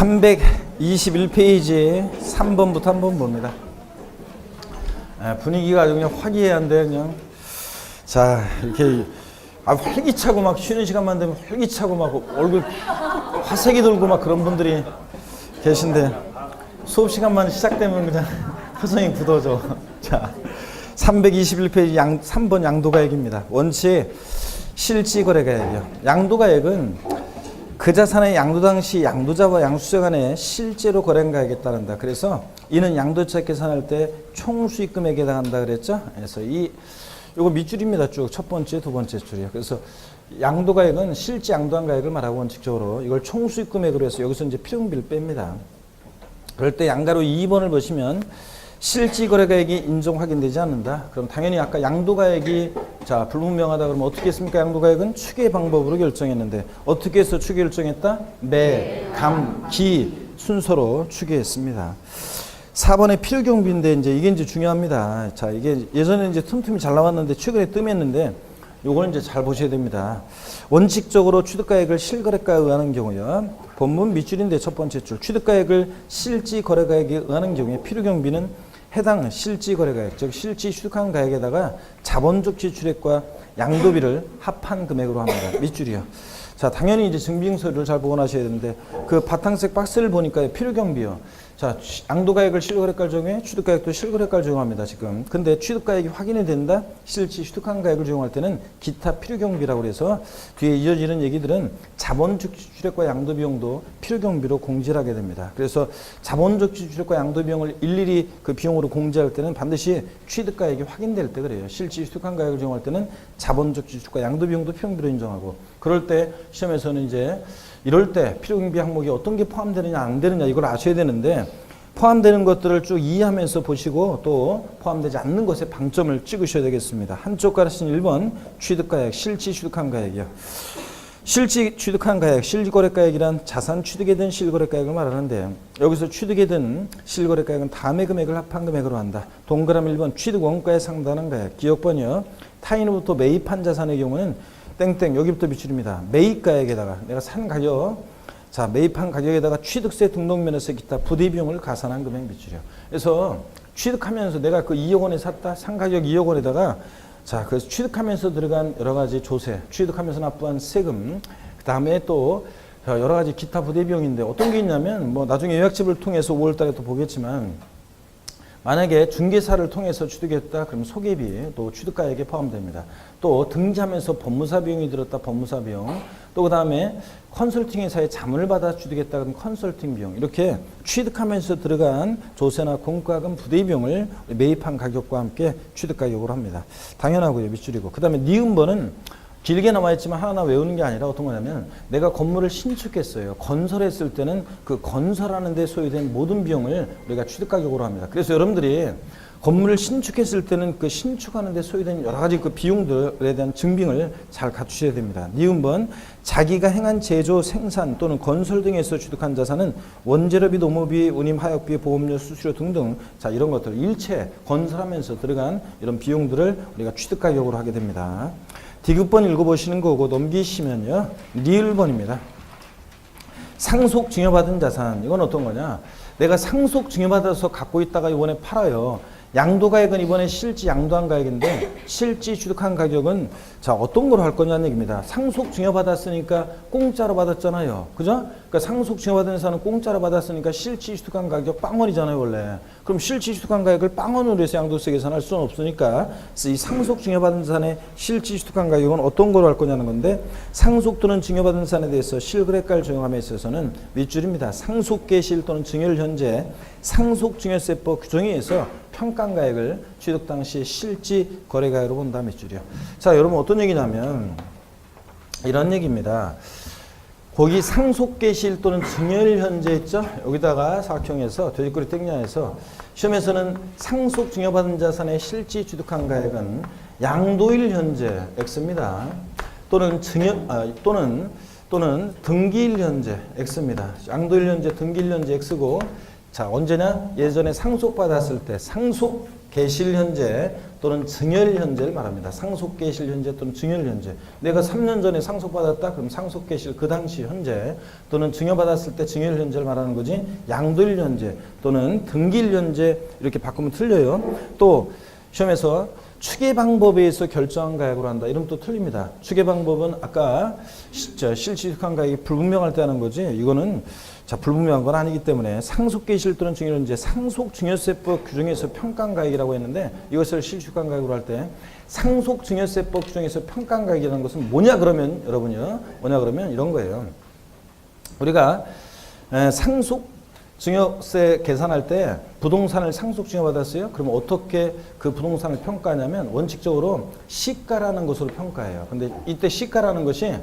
321페이지 3번부터 한번 봅니다. 분위기가 아주 그냥 화기애애한데 그냥 자 이렇게 활기차고 막 쉬는 시간만 되면 활기차고 막 얼굴 화색이 돌고 막 그런 분들이 계신데 수업 시간만 시작되면 그냥 표정이 굳어져. 자 321페이지 3번 양도가액입니다. 원칙 실지거래가액이요. 양도가액은 그 자산의 양도 당시 양도자와 양수자 간에 실제로 거래한 가액에 따른다. 그래서 이는 양도차 계산할 때 총수익금액에 해당한다 그랬죠. 그래서 요거 밑줄입니다. 쭉 첫 번째, 두 번째 줄이요. 그래서 양도가액은 실제 양도한 가액을 말하고 원칙적으로 이걸 총수익금액으로 해서 여기서 이제 필요금비를 뺍니다. 그럴 때 양가로 2번을 보시면 실지거래가액이 인정 확인되지 않는다. 그럼 당연히 아까 양도가액이 자 불분명하다 그러면 어떻게 했습니까? 양도가액은 추계 방법으로 결정했는데 어떻게 해서 추계 결정했다? 매, 감, 기 순서로 추계했습니다. 4번의 필요경비인데 이게 이제 중요합니다. 자 이게 예전에 이제 틈틈이 잘 나왔는데 최근에 뜸했는데 요걸 이제 잘 보셔야 됩니다. 원칙적으로 취득가액을 실거래가에 의하는 경우요. 본문 밑줄인데 첫 번째 줄 취득가액을 실지거래가액에 의하는 경우에 필요경비는 해당 실지거래가액, 즉 실지 취득한 가액에다가 자본적 지출액과 양도비를 합한 금액으로 합니다. 밑줄이요. 자, 당연히 이제 증빙서류를 잘 보관하셔야 되는데 그 바탕색 박스를 보니까 필요경비요. 자, 양도가액을 실거래가를 적용해 취득가액도 실거래가를 적용합니다. 지금. 근데 취득가액이 확인이 된다. 실지 취득한 가액을 적용할 때는 기타 필요경비라고 해서 뒤에 이어지는 얘기들은 자본적 지출액과 양도비용도 필요경비로 공제를 하게 됩니다. 그래서 자본적 지출액과 양도비용을 일일이 그 비용으로 공제할 때는 반드시 취득가액이 확인될 때 그래요. 실지 취득한 가액을 적용할 때는 자본적 지출과 양도비용도 필요경비로 인정하고 그럴 때 시험에서는 이제 이럴 때 필요경비 항목이 어떤 게 포함되느냐 안 되느냐 이걸 아셔야 되는데 포함되는 것들을 쭉 이해하면서 보시고 또 포함되지 않는 것에 방점을 찍으셔야 되겠습니다. 한쪽 가르친 1번 취득가액, 실지 취득한 가액이요. 실지 취득한 가액, 실거래가액이란 자산 취득에 든 실거래가액을 말하는데 여기서 취득에 든 실거래가액은 다음의 금액을 합한 금액으로 한다. 동그라미 1번 취득 원가에 상당한 가액, 기억번이요. 타인으로부터 매입한 자산의 경우는 땡땡 여기부터 밑줄입니다. 매입가액에다가 내가 산 가격 자 매입한 가격에다가 취득세 등록면허세 기타 부대비용을 가산한 금액 밑줄이요. 그래서 취득하면서 내가 그 2억 원에 샀다 산 가격 2억 원에다가 자 그래서 취득하면서 들어간 여러 가지 조세 취득하면서 납부한 세금 그 다음에 또 여러 가지 기타 부대비용인데 어떤 게 있냐면 뭐 나중에 요약집을 통해서 5월 달에 또 보겠지만 만약에 중개사를 통해서 취득했다 그러면 소개비 또 취득가액에 포함됩니다. 또 등기하면서 법무사 비용이 들었다 법무사 비용 또 그 다음에 컨설팅 회사에 자문을 받아 취득했다 그러면 컨설팅 비용 이렇게 취득하면서 들어간 조세나 공과금 부대비용을 매입한 가격과 함께 취득가격으로 합니다. 당연하고요. 밑줄이고 그 다음에 니은번은 길게 나와있지만 하나 외우는 게 아니라 어떤 거냐면 내가 건물을 신축했어요. 건설했을 때는 그 건설하는 데 소요된 모든 비용을 우리가 취득가격으로 합니다. 그래서 여러분들이 건물을 신축했을 때는 그 신축하는 데 소요된 여러 가지 그 비용들에 대한 증빙을 잘 갖추셔야 됩니다. 니은번 자기가 행한 제조, 생산 또는 건설 등에서 취득한 자산은 원재료비, 노무비, 운임, 하역비, 보험료, 수수료 등등 자 이런 것들 일체 건설하면서 들어간 이런 비용들을 우리가 취득가격으로 하게 됩니다. 디귿번 읽어보시는 거고 넘기시면요. 니을번입니다. 상속 증여받은 자산 이건 어떤 거냐. 내가 상속 증여받아서 갖고 있다가 이번에 팔아요. 양도가액은 이번에 실지 양도한 가액인데 실지 취득한 가격은 자 어떤 걸 할 거냐는 얘기입니다. 상속 증여받았으니까 공짜로 받았잖아요. 그죠? 그러니까 상속 증여받은 자산은 공짜로 받았으니까 실지 취득한 가격 빵원이잖아요 원래. 그럼 실지 취득한 가격을 빵원으로 해서 양도세 계산할 수는 없으니까 이 상속 증여받은 자산의 실지 취득한 가격은 어떤 걸로 할 거냐는 건데 상속 또는 증여받은 자산에 대해서 실거래가를 적용함에 있어서는 밑줄입니다. 상속계실 또는 증여를 현재 상속증여세법 규정에 의해서 평가가액을 취득 당시 실지 거래가액으로 본다 밑줄이요. 자 여러분 어떤 얘기냐면 이런 얘기입니다. 거기 상속계실 또는 증여일 현재 있죠? 여기다가 사각형에서 돼지꼬리 땡냐에서 시험에서는 상속 증여받은 자산의 실지 취득한 가액은 양도일 현재 X입니다. 또는 또는 등기일 현재 X입니다. 양도일 현재 등기일 현재 X고 자 언제냐? 예전에 상속받았을 때 상속 계실현재 또는 증열현재를 말합니다. 상속계실현재 또는 증열현재. 내가 3년 전에 상속받았다? 그럼 상속계실 그 당시 현재 또는 증여받았을 때 증열현재를 말하는 거지. 양도일현재 또는 등기일현재 이렇게 바꾸면 틀려요. 또 시험에서 추계 방법에 의해서 결정한 가액으로 한다. 이러면 또 틀립니다. 추계 방법은 아까 실질적한 가액이 불분명할 때 하는 거지. 이거는 자, 불분명한 건 아니기 때문에 상속계실 또는 증여현재 상속증여세법 규정에서 평가한 가액이라고 했는데 이것을 실질적한 가액으로 할 때 상속증여세법 규정에서 평가한 가액이라는 것은 뭐냐 그러면 여러분요. 뭐냐 그러면 이런 거예요. 우리가 상속증여세 계산할 때 부동산을 상속증여받았어요. 그러면 어떻게 그 부동산을 평가하냐면 원칙적으로 시가라는 것으로 평가해요. 근데 이때 시가라는 것이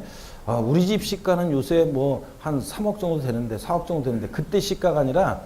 우리 집 시가는 요새 뭐 한 3억 정도 되는데 4억 정도 되는데 그때 시가가 아니라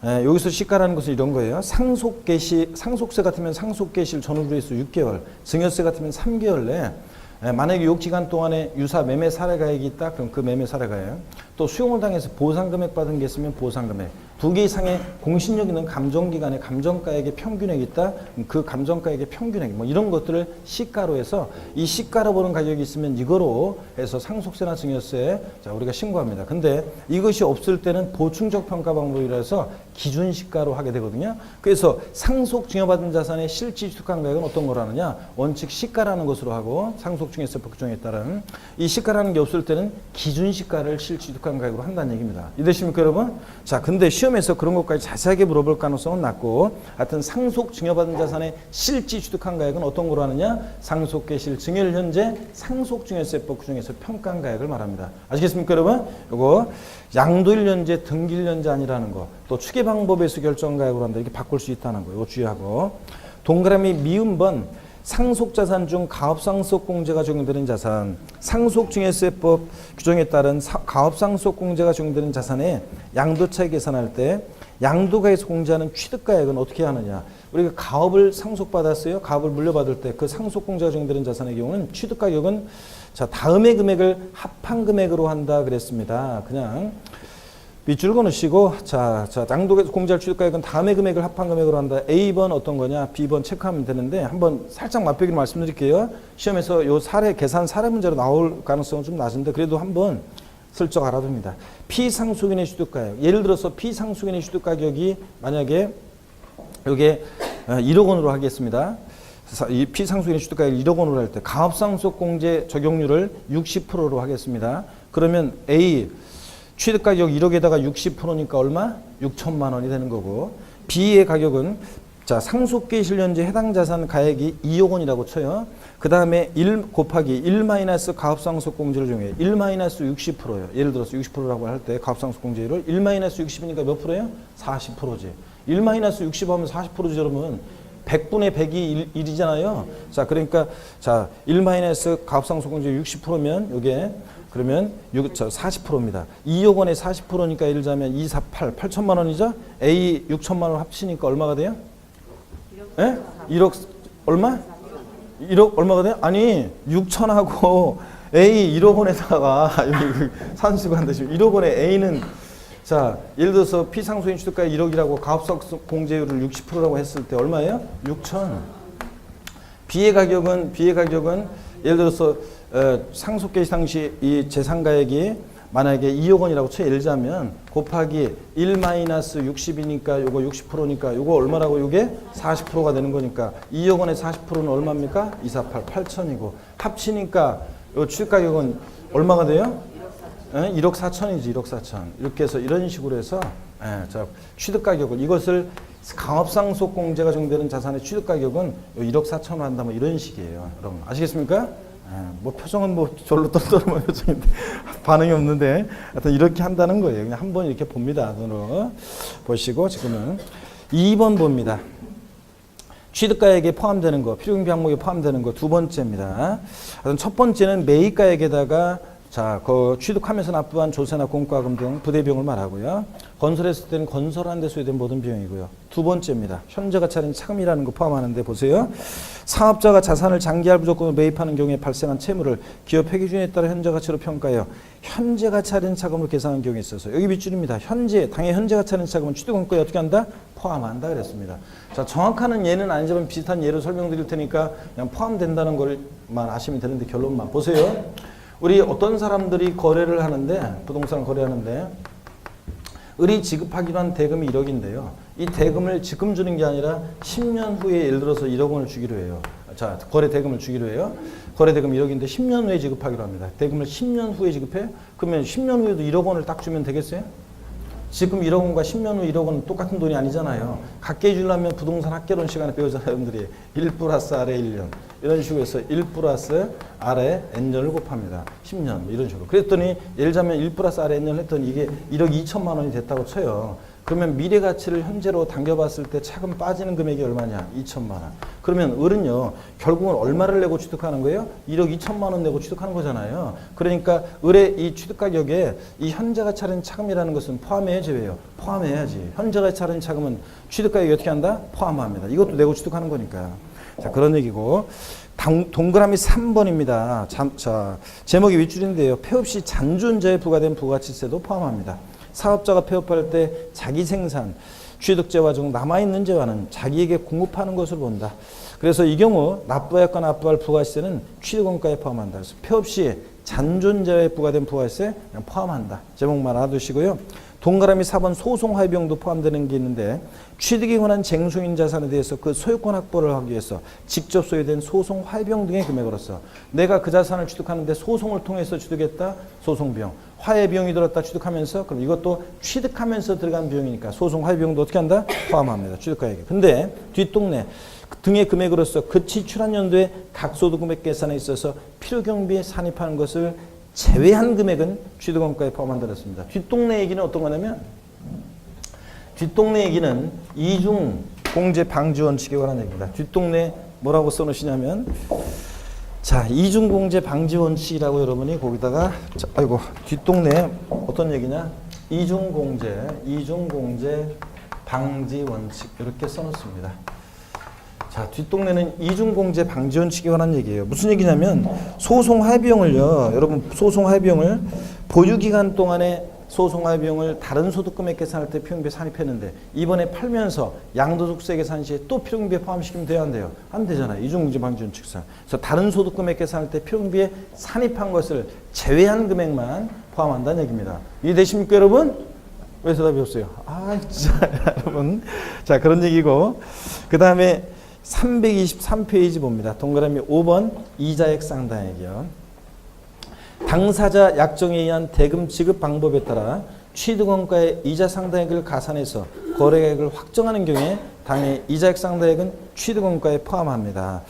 여기서 시가라는 것은 이런 거예요. 상속세 같으면 상속계실 전후부에서 6개월, 증여세 같으면 3개월 내에 만약에 요 기간 동안에 유사 매매 사례가액이 있다. 그럼 그 매매 사례가액. 또 수용을 당해서 보상금액 받은 게 있으면 보상금액. 2개 이상의 공신력 있는 감정기간에 감정가액의 평균액이 있다. 그 감정가액의 평균액 뭐 이런 것들을 시가로 해서 이 시가로 보는 가격이 있으면 이거로 해서 상속세나 증여세 자 우리가 신고합니다. 근데 이것이 없을 때는 보충적 평가 방법이라 해서 기준 시가로 하게 되거든요. 그래서 상속 증여받은 자산의 실질 취득한 가액은 어떤 거로 하느냐? 원칙 시가라는 것으로 하고 상속증여세법 규정에 따른 이 시가라는 게 없을 때는 기준 시가를 실질 취득한 가액으로 한다는 얘기입니다. 이해되십니까 여러분? 자 근데 시험에서 그런 것까지 자세하게 물어볼 가능성은 낮고 하여튼 상속 증여받은 자산의 실질 취득한 가액은 어떤 거로 하느냐? 상속계실 증여현재 상속증여세법 규정에서 평가한 가액을 말합니다. 아시겠습니까 여러분? 요거 양도일현재 등기일현재 아니라는 거 또 추계 방법에서 결정가액으로 한다 이렇게 바꿀 수 있다는 거 이거 주의하고 동그라미 미음번 상속자산 중 가업상속공제가 적용되는 자산 상속증여세법 규정에 따른 가업상속공제가 적용되는 자산의 양도차익 계산할 때 양도가에서 공제하는 취득가액은 어떻게 하느냐 우리가 가업을 상속받았어요. 가업을 물려받을 때 그 상속공제가 적용되는 자산의 경우는 취득가격은 자 다음의 금액을 합한 금액으로 한다 그랬습니다. 그냥 밑줄 그으시고 자 양도에서 공제할 취득가액은 다음의 금액을 합한 금액으로 한다. A번 어떤 거냐 B번 체크하면 되는데 한번 살짝 맛보기로 말씀드릴게요. 시험에서 요 사례 계산 사례 문제로 나올 가능성은 좀 낮은데 그래도 한번 슬쩍 알아둡니다. 피상속인의 취득가액 예를 들어서 피상속인의 취득가격이 만약에 요게 1억 원으로 하겠습니다. 이 피상속인의 취득가액 1억 원으로 할 때 가업상속공제 적용률을 60%로 하겠습니다. 그러면 A 취득가격 1억에다가 60%니까 얼마? 6천만 원이 되는 거고 B의 가격은 자 상속계실 현재 해당 자산 가액이 2억 원이라고 쳐요. 그 다음에 1 곱하기 1 마이너스 가업상속공제를 적용해요. 1 마이너스 60%예요. 예를 들어서 60%라고 할 때 가업상속공제율을 1 마이너스 60이니까 몇 프로예요? 40%지. 1 마이너스 60 하면 40%지 여러분. 100분의 100이 1이잖아요. 자 그러니까 자 1 마이너스 가업상속공제 60%면 요게 그러면 40%입니다. 2억 원에 40%니까 예를 들자면 2, 4, 8천만 원이죠? A 6천만 원 합치니까 얼마가 돼요? 예? 1억 얼마? 1억 얼마가 돼요? 아니 6천하고 A 1억 원에다가 산수가 한다 지금 1억 원에 A는 자 예를 들어서 피상속인 취득가액 1억이라고 가업상공제율을 60%라고 했을 때 얼마예요? 6천. B의 가격은 예를 들어서 상속계시 당시 이 재산가액이 만약에 2억 원이라고 쳐 예를 들자면 곱하기 1 마이너스 60이니까 요거 60%니까 요거 얼마라고 요게 40%가 되는 거니까 2억 원의 40%는 얼마입니까? 2, 4, 8, 8천이고 합치니까 요 취득가격은 얼마가 돼요? 1억 4천이지 1억 4천 이렇게 해서 이런 식으로 해서 자 취득가격을 이것을 가업상속공제가 적용되는 자산의 취득가격은 1억 4천으로 한다 뭐 이런 식이에요. 여러분 아시겠습니까? 뭐 표정은 뭐 절로 떨떠름한 표정인데 반응이 없는데 하여튼 이렇게 한다는 거예요. 그냥 한번 이렇게 봅니다. 눈으로 보시고 지금은 2번 봅니다. 취득가액에 포함되는 거 필요경비 항목에 포함되는 거 두 번째입니다. 첫 번째는 매입가액에다가 자, 그 취득하면서 납부한 조세나 공과금 등 부대비용을 말하고요. 건설했을 때는 건설하는 데 소요된 모든 비용이고요. 두 번째입니다. 현재가 차린 차금이라는 거 포함하는데 보세요. 사업자가 자산을 장기할 무조건으로 매입하는 경우에 발생한 채무를 기업 회계 기준에 따라 현재 가치로 평가하여 현재가 차린 차금을 계산한 경우에 있어서 여기 밑줄입니다. 현재 당해 현재가 차린 차금은 취득원가에 어떻게 한다? 포함한다 그랬습니다. 자, 정확한 예는 아니지만 비슷한 예로 설명드릴 테니까 그냥 포함된다는 걸만 아시면 되는데 결론만 보세요. 우리 어떤 사람들이 거래를 하는데 부동산 거래하는데 을이 지급하기로 한 대금이 1억인데요. 이 대금을 지금 주는 게 아니라 10년 후에 예를 들어서 1억 원을 주기로 해요. 자, 거래 대금을 주기로 해요. 거래 대금 1억인데 10년 후에 지급하기로 합니다. 대금을 10년 후에 지급해? 그러면 10년 후에도 1억 원을 딱 주면 되겠어요? 지금 1억 원과 10년 후 1억 원은 똑같은 돈이 아니잖아요. 같게 해주려면 부동산 학개론 시간에 배우잖아요. 여러분들이 1 플러스 아래 1년 이런 식으로 해서 1 플러스 아래 n년을 곱합니다. 10년 이런 식으로. 그랬더니 예를 들자면 1 플러스 아래 n년을 했더니 이게 1억 2천만 원이 됐다고 쳐요. 그러면 미래 가치를 현재로 당겨봤을 때 차금 빠지는 금액이 얼마냐? 2천만 원. 그러면 을은요, 결국은 얼마를 내고 취득하는 거예요? 1억 2천만 원 내고 취득하는 거잖아요. 그러니까 을의 이 취득 가격에 이 현재가 차린 차금이라는 것은 포함해야 제외요. 포함해야지. 현재가 차린 차금은 취득 가격이 어떻게 한다? 포함합니다. 이것도 내고 취득하는 거니까. 자, 그런 얘기고. 동그라미 3번입니다. 자, 제목이 윗줄인데요. 폐업 시 잔존자에 부과된 부가치세도 포함합니다. 사업자가 폐업할 때 자기 생산, 취득재와 중 남아있는 재화는 자기에게 공급하는 것으로 본다. 그래서 이 경우 납부하였거나 납부할 부가세는 취득원가에 포함한다. 그래서 폐업 시 잔존재에 부과된 부가세 포함한다. 제목만 알아두시고요. 동그라미 4번 소송화해 비용도 포함되는 게 있는데 취득에 관한 쟁소인 자산에 대해서 그 소유권 확보를 하기 위해서 직접 소유된 소송화해 비용 등의 금액으로서 내가 그 자산을 취득하는데 소송을 통해서 취득했다. 소송비용. 화해 비용이 들었다 취득하면서 그럼 이것도 취득하면서 들어간 비용이니까 소송화해 비용도 어떻게 한다? 포함합니다. 취득가액에. 근데 뒷동네 등의 금액으로서 그 지출한 연도에 각 소득 금액 계산에 있어서 필요경비에 산입하는 것을 제외한 금액은 취득원가에 포함한다 그랬습니다. 뒷동네 얘기는 어떤 거냐면 뒷동네 얘기는 이중 공제 방지 원칙에 관한 얘기입니다. 뒷동네 뭐라고 써놓으시냐면 자, 이중 공제 방지 원칙이라고 여러분이 거기다가 자, 아이고 뒷동네 어떤 얘기냐? 이중 공제 방지 원칙 이렇게 써놓습니다. 자, 뒷동네는 이중공제 방지 원칙에 관한 얘기예요. 무슨 얘기냐면 소송화해 비용을요. 여러분 소송화해 비용을 보유기간 동안에 소송화해 비용을 다른 소득금액 계산할 때 필요경비에 산입했는데 이번에 팔면서 양도소득세 계산 시에 또 필요경비에 포함시키면 돼야 안 돼요? 안 되잖아요. 이중공제 방지 원칙상. 그래서 다른 소득금액 계산할 때 필요경비에 산입한 것을 제외한 금액만 포함한다는 얘기입니다. 이해되십니까 여러분? 왜 대답이 없어요? 아 진짜 여러분. 자, 그런 얘기고 그 다음에 323페이지 봅니다. 동그라미 5번 이자액 상당액이요. 당사자 약정에 의한 대금 지급 방법에 따라 취득원가의 이자 상당액을 가산해서 거래액을 확정하는 경우에 당해 이자액 상당액은 취득원가에 포함합니다.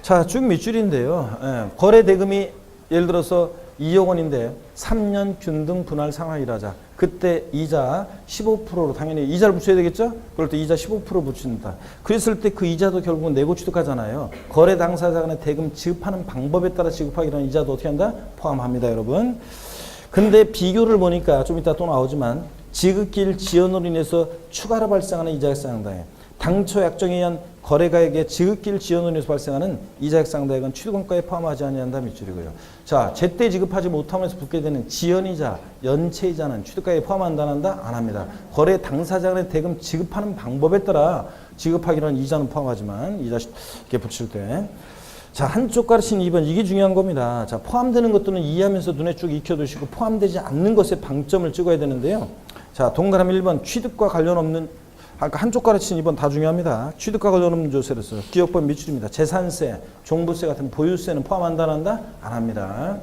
자, 쭉 밑줄인데요. 거래 대금이 예를 들어서 2억 원인데 3년 균등 분할 상환이라자. 그때 이자 15%로 당연히 이자를 붙여야 되겠죠? 그럴 때 이자 15% 붙인다. 그랬을 때 그 이자도 결국은 내고 취득하잖아요. 거래 당사자 간의 대금 지급하는 방법에 따라 지급하기로 한 이자도 어떻게 한다? 포함합니다, 여러분. 근데 비교를 보니까 좀 이따 또 나오지만 지급기일 지연으로 인해서 추가로 발생하는 이자액 상당액. 당초 약정에 의한 거래가액의 지급기일 지연으로 인해서 발생하는 이자액 상당액은 취득원가에 포함하지 아니한다 밑줄이고요. 자, 제때 지급하지 못하면서 붙게 되는 지연이자, 연체이자는 취득가액에 포함한다 안 한다? 안 합니다. 거래 당사자 간의 대금 지급하는 방법에 따라 지급하기로 한 이자는 포함하지만 이자 이렇게 붙일 때 자, 한쪽 가르치는 2번 이게 중요한 겁니다. 자, 포함되는 것들은 이해하면서 눈에 쭉 익혀두시고 포함되지 않는 것에 방점을 찍어야 되는데요. 자, 동그라미 1번 취득과 관련 없는 아까 한쪽 가르친 2번 다 중요합니다. 취득과 관련 없는 조세로서 기업법 밑줄입니다. 재산세, 종부세 같은 보유세는 포함한다 안 한다? 안 합니다.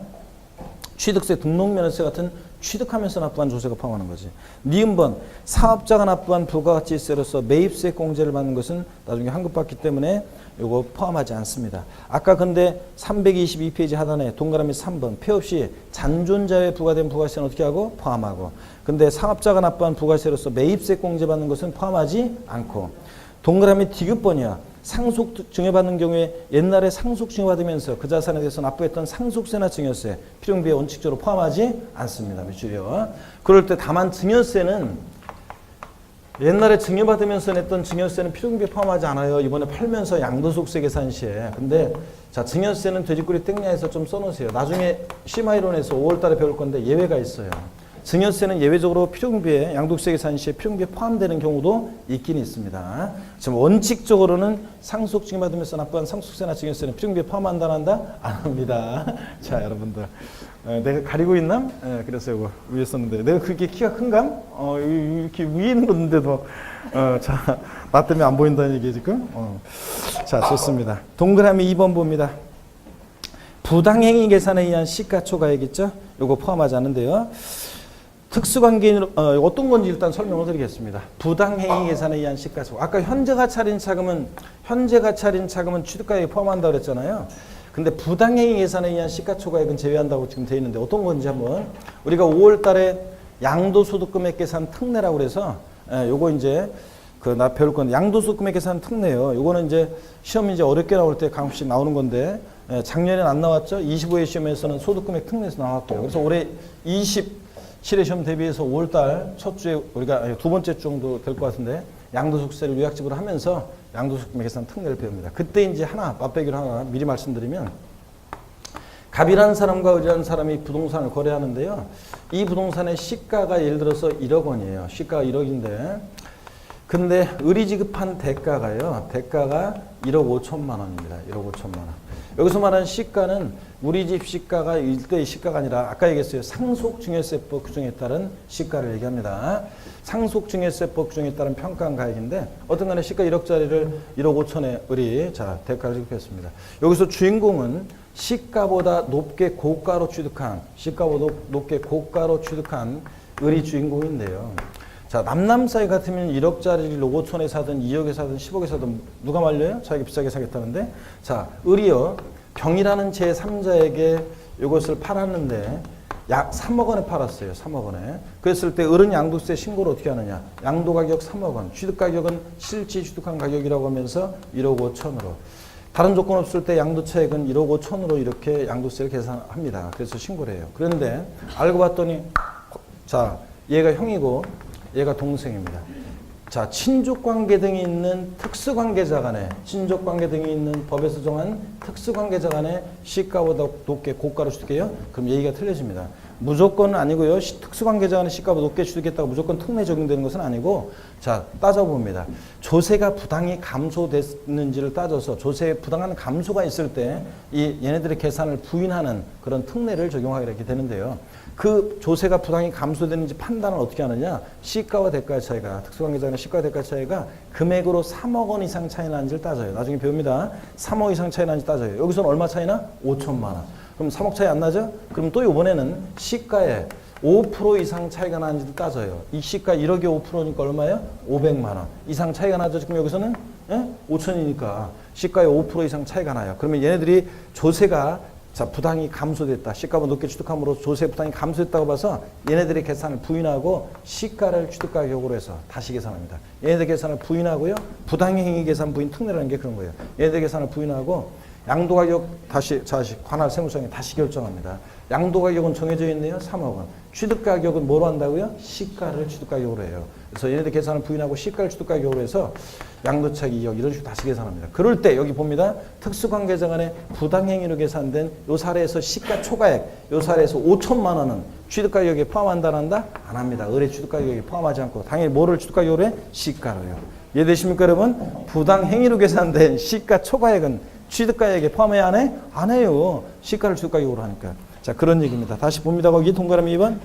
취득세, 등록면허세 같은 취득하면서 납부한 조세가 포함하는 거지. 니은번 사업자가 납부한 부가가치세로서 매입세 공제를 받는 것은 나중에 환급받기 때문에 이거 포함하지 않습니다. 아까 근데 322페이지 하단에 동그라미 3번 폐업 시 잔존자에 부과된 부가세는 어떻게 하고? 포함하고. 근데 사업자가 납부한 부가세로서 매입세 공제 받는 것은 포함하지 않고. 동그라미 디귿번이야. 상속 증여받는 경우에 옛날에 상속 증여받으면서 그 자산에 대해서 납부했던 상속세나 증여세, 필요금비에 원칙적으로 포함하지 않습니다. 미추리요. 그럴 때 다만 증여세는 옛날에 증여받으면서 냈던 증여세는 필요금비에 포함하지 않아요. 이번에 팔면서 양도소득세 계산 시에. 근데 자, 증여세는 돼지꼬리 땡냐에서 좀 써놓으세요. 나중에 심화이론에서 5월 달에 배울 건데 예외가 있어요. 증여세는 예외적으로 필요금비에 양도세 계산 시에 필요금비에 포함되는 경우도 있긴 있습니다. 지금 원칙적으로는 상속 증여받으면서 납부한 상속세나 증여세는 필요금비에 포함한다 안 한다? 안 합니다. 자, 여러분들. 내가 가리고 있나? 그래서 이거 위에 썼는데 내가 그렇게 키가 큰가? 이렇게 위에 있는 건데도 자, 나 때문에 안 보인다는 얘기 지금? 자, 좋습니다. 동그라미 2번 봅니다. 부당행위 계산에 의한 시가초과액 있죠? 이거 포함하지 않는데요. 특수관계인 어떤 건지 일단 설명을 드리겠습니다. 부당행위 계산에 의한 시가초과. 아까 현재가 차린 차금은 취득가액에 포함한다고 그랬잖아요. 근데 부당행위 계산에 의한 시가초과액은 제외한다고 지금 되어 있는데 어떤 건지 한번 우리가 5월 달에 양도소득금액 계산 특례라고 그래서 요거 이제 나 배울 건데 양도소득금액 계산 특례요. 요거는 이제 시험 이제 어렵게 나올 때 가끔씩 나오는 건데 작년에는 안 나왔죠. 25회 시험에서는 소득금액 특례에서 나왔고요. 그래서 올해 27회 시험 대비해서 5월 달 첫 주에 우리가 두 번째 주 정도 될 것 같은데 양도소득세를 요약집으로 하면서 양도소득금액 계산 특례를 배웁니다. 그때 이제 맛배기를 하나 미리 말씀드리면 갑이라는 사람과 을이라는 사람이 부동산을 거래하는데요. 이 부동산의 시가가 예를 들어서 1억 원이에요. 시가가 1억인데 근데 을이 지급한 대가가 1억 5천만 원입니다. 1억 5천만 원. 여기서 말하는 시가는 우리 집 시가가 일대의 시가가 아니라 아까 얘기했어요. 상속증여세법 규정에 따른 시가를 얘기합니다. 상속증여세법 규정에 따른 평가한 가액인데 어떤 간에 시가 1억짜리를 1억 5천에 을이 자 대가를 지급했습니다. 여기서 주인공은 시가보다 높게 고가로 취득한 을이 주인공인데요. 자, 남남 사이 같으면 1억짜리를 5천에 사든 2억에 사든 10억에 사든 누가 말려요? 자기가 비싸게 사겠다는데. 자, 을이요. 병이라는 제3자에게 이것을 팔았는데 약 3억 원에 팔았어요. 3억 원에. 그랬을 때 을은 양도세 신고를 어떻게 하느냐. 양도가격 3억 원. 취득가격은 실제 취득한 가격이라고 하면서 1억 5천으로. 다른 조건 없을 때 양도차액은 1억 5천으로 이렇게 양도세를 계산합니다. 그래서 신고를 해요. 그런데 알고 봤더니 자, 얘가 형이고 얘가 동생입니다. 자, 친족관계 등이 있는 특수관계자 간에 법에서 정한 특수관계자 간에 시가보다 높게 고가로 취득해요? 그럼 얘기가 틀려집니다. 무조건은 아니고요. 특수관계자 간에 시가보다 높게 취득했다고 무조건 특례 적용되는 것은 아니고 자, 따져봅니다. 조세가 부당히 감소됐는지를 따져서 조세에 부당한 감소가 있을 때 이 얘네들의 계산을 부인하는 그런 특례를 적용하게 이렇게 되는데요. 그 조세가 부당히 감소되는지 판단을 어떻게 하느냐. 시가와 대가의 차이가 특수관계자나 시가와 대가의 차이가 금액으로 3억 원 이상 차이 나는지를 따져요. 나중에 배웁니다. 3억 이상 차이 나는지 따져요. 여기서는 얼마 차이나? 5천만 원. 그럼 3억 차이 안 나죠? 그럼 또 이번에는 시가에 5% 이상 차이가 나는지도 따져요. 이 시가 1억에 5%니까 얼마예요? 500만 원 이상 차이가 나죠. 지금 여기서는 5천이니까 시가에 5% 이상 차이가 나요. 그러면 얘네들이 조세가 자, 부당히 감소됐다. 시가보다 높게 취득함으로 조세 부당히 감소했다고 봐서 얘네들의 계산을 부인하고 시가를 취득가격으로 해서 다시 계산합니다. 얘네들 계산을 부인하고요. 부당행위 계산 부인 특례라는 게 그런 거예요. 얘네들 계산을 부인하고 양도가격 다시 관할 세무서에 다시 결정합니다. 양도가격은 정해져 있네요. 3억 원. 취득가격은 뭐로 한다고요? 시가를 취득가격으로 해요. 그래서 얘네들 계산을 부인하고 시가를 취득가격으로 해서 양도차익 2억 이런 식으로 다시 계산합니다. 그럴 때 여기 봅니다. 특수관계자 간의 부당행위로 계산된 요 사례에서 시가 초과액, 요 사례에서 5천만 원은 취득가격에 포함한다 안 한다? 안 합니다. 을의 취득가격에 포함하지 않고 당연히 뭐를 취득가격으로 해? 시가로요. 이해되십니까 여러분? 부당행위로 계산된 시가 초과액은 취득가액에 포함해야 안 해? 안 해요. 시가를 취득가격으로 하니까. 자, 그런 얘기입니다. 다시 봅니다. 거기 동그라미 2번.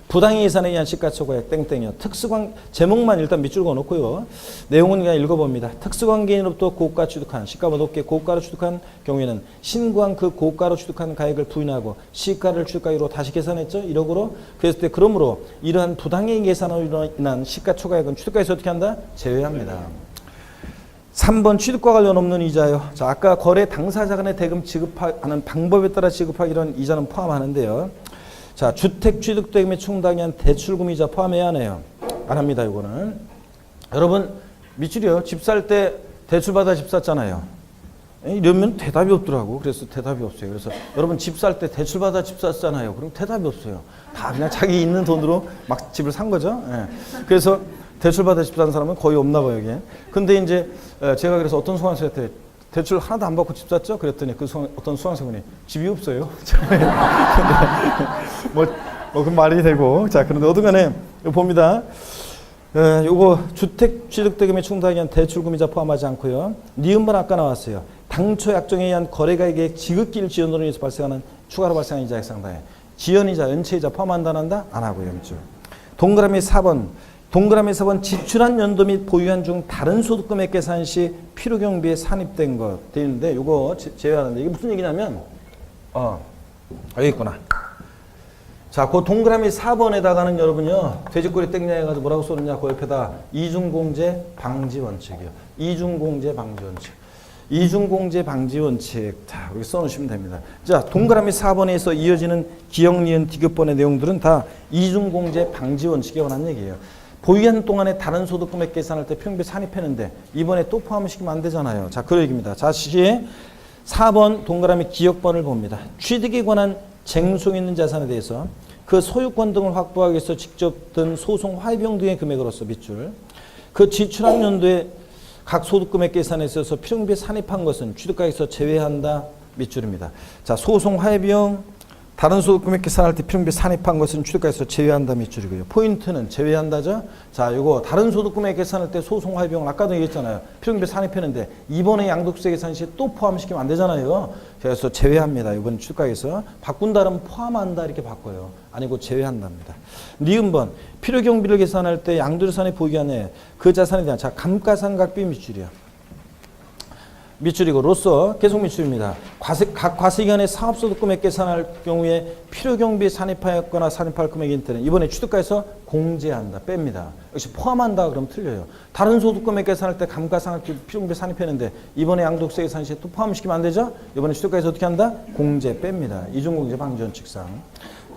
부당행위 계산에 의한 시가초과액 땡땡이요. 제목만 일단 밑줄 그어놓고요. 내용은 그냥 읽어봅니다. 특수관계인으로부터 고가 취득한 시가보다 높게 고가로 취득한 경우에는 신고한 그 고가로 취득한 가액을 부인하고 시가를 취득가격으로 다시 계산했죠. 1억으로. 그랬을 때 그러므로 이러한 부당행위 계산으로 인한 시가초과액은 취득가에서 어떻게 한다? 제외합니다. 3번 취득과 관련 없는 이자요. 자, 아까 거래 당사자 간의 대금 지급하는 방법에 따라 지급하기로 이자는 포함하는데요. 자, 주택 취득 대금에 충당이 한 대출금 이자 포함해야 하네요. 안 합니다, 이거는. 여러분, 밑줄이요. 집 살 때 대출받아 집 샀잖아요. 이러면 대답이 없더라고. 그래서 대답이 없어요. 그래서 여러분 집 살 때 대출받아 집 샀잖아요. 그럼 대답이 없어요. 다 그냥 자기 있는 돈으로 막 집을 산 거죠. 예. 그래서 대출받아 집 산 사람은 거의 없나 봐요, 이게. 근데 이제 제가 그래서 어떤 수강생한테 대출 하나도 안 받고 집 샀죠? 그랬더니 어떤 수강생분이 집이 없어요. 그 말이 되고. 자, 그런데 어떤 간에 봅니다. 요거 주택 취득대금에 충당하기 위한 대출금이자 포함하지 않고요. 니은번 아까 나왔어요. 당초 약정에 의한 거래가액의 지급기일 지연으로 인해서 발생하는 추가로 발생하는 이자액 상당에 지연이자 연체이자 포함한다 안 한다? 안 하고요. 동그라미 4번. 동그라미 4번 지출한 연도 및 보유한 중 다른 소득금액 계산 시 필요경비에 산입된 것 되어 있는데 요거 제외하는데 이게 무슨 얘기냐면 여기 있구나. 자, 그 동그라미 4번에다가는 여러분요, 돼지꼬리 땡냐 해가지고 뭐라고 써느냐, 그 옆에다 이중공제 방지 원칙이요. 이중공제 방지 원칙. 이중공제 방지 원칙. 자, 여기 써놓으시면 됩니다. 자, 동그라미 4번에서 이어지는 기역, 니은, 디귿번의 내용들은 다 이중공제 방지 원칙에 관한 얘기예요. 보유한 동안에 다른 소득금액 계산할 때 필요경비 산입했는데 이번에 또 포함시키면 안 되잖아요. 자, 그 얘기입니다. 자, 시에 4번 동그라미 기역번을 봅니다. 취득에 관한 쟁송 있는 자산에 대해서 그 소유권 등을 확보하기 위해서 직접 든 소송 화해비용 등의 금액으로서 밑줄 그 지출한 연도에 각 소득금액 계산에 있어서 필요경비에 산입한 것은 취득가액에서 제외한다 밑줄입니다. 자, 소송 화해비용 다른 소득금액 계산할 때 필요경비에 산입한 것은 취득가액에서 제외한다 밑줄이고요. 포인트는 제외한다죠. 자, 요거 다른 소득금액 계산할 때 소송 화해비용 아까도 얘기했잖아요. 필요경비에 산입했는데 이번에 양도세 계산 시에 또 포함시키면 안 되잖아요. 그래서 제외합니다. 이번 취득가액에서 바꾼다면 포함한다 이렇게 바꿔요. 아니고 제외한답니다. 니은번 필요경비를 계산할 때 양도자산의 보유한에 그 자산에 대한 자 감가상각비 밑줄이야. 밑줄이고 로서 계속 밑줄입니다. 각 과세기간에 사업소득금액 계산할 경우에 필요경비에 산입하였거나 산입할 금액인 때는 이번에 취득가에서 공제한다. 뺍니다. 역시 포함한다 그러면 틀려요. 다른 소득금액 계산할 때 감가상각비 필요경비에 산입했는데 이번에 양도세 계산 시에 또 포함시키면 안 되죠? 이번에 취득가에서 어떻게 한다? 공제 뺍니다. 이중공제 방지원칙상.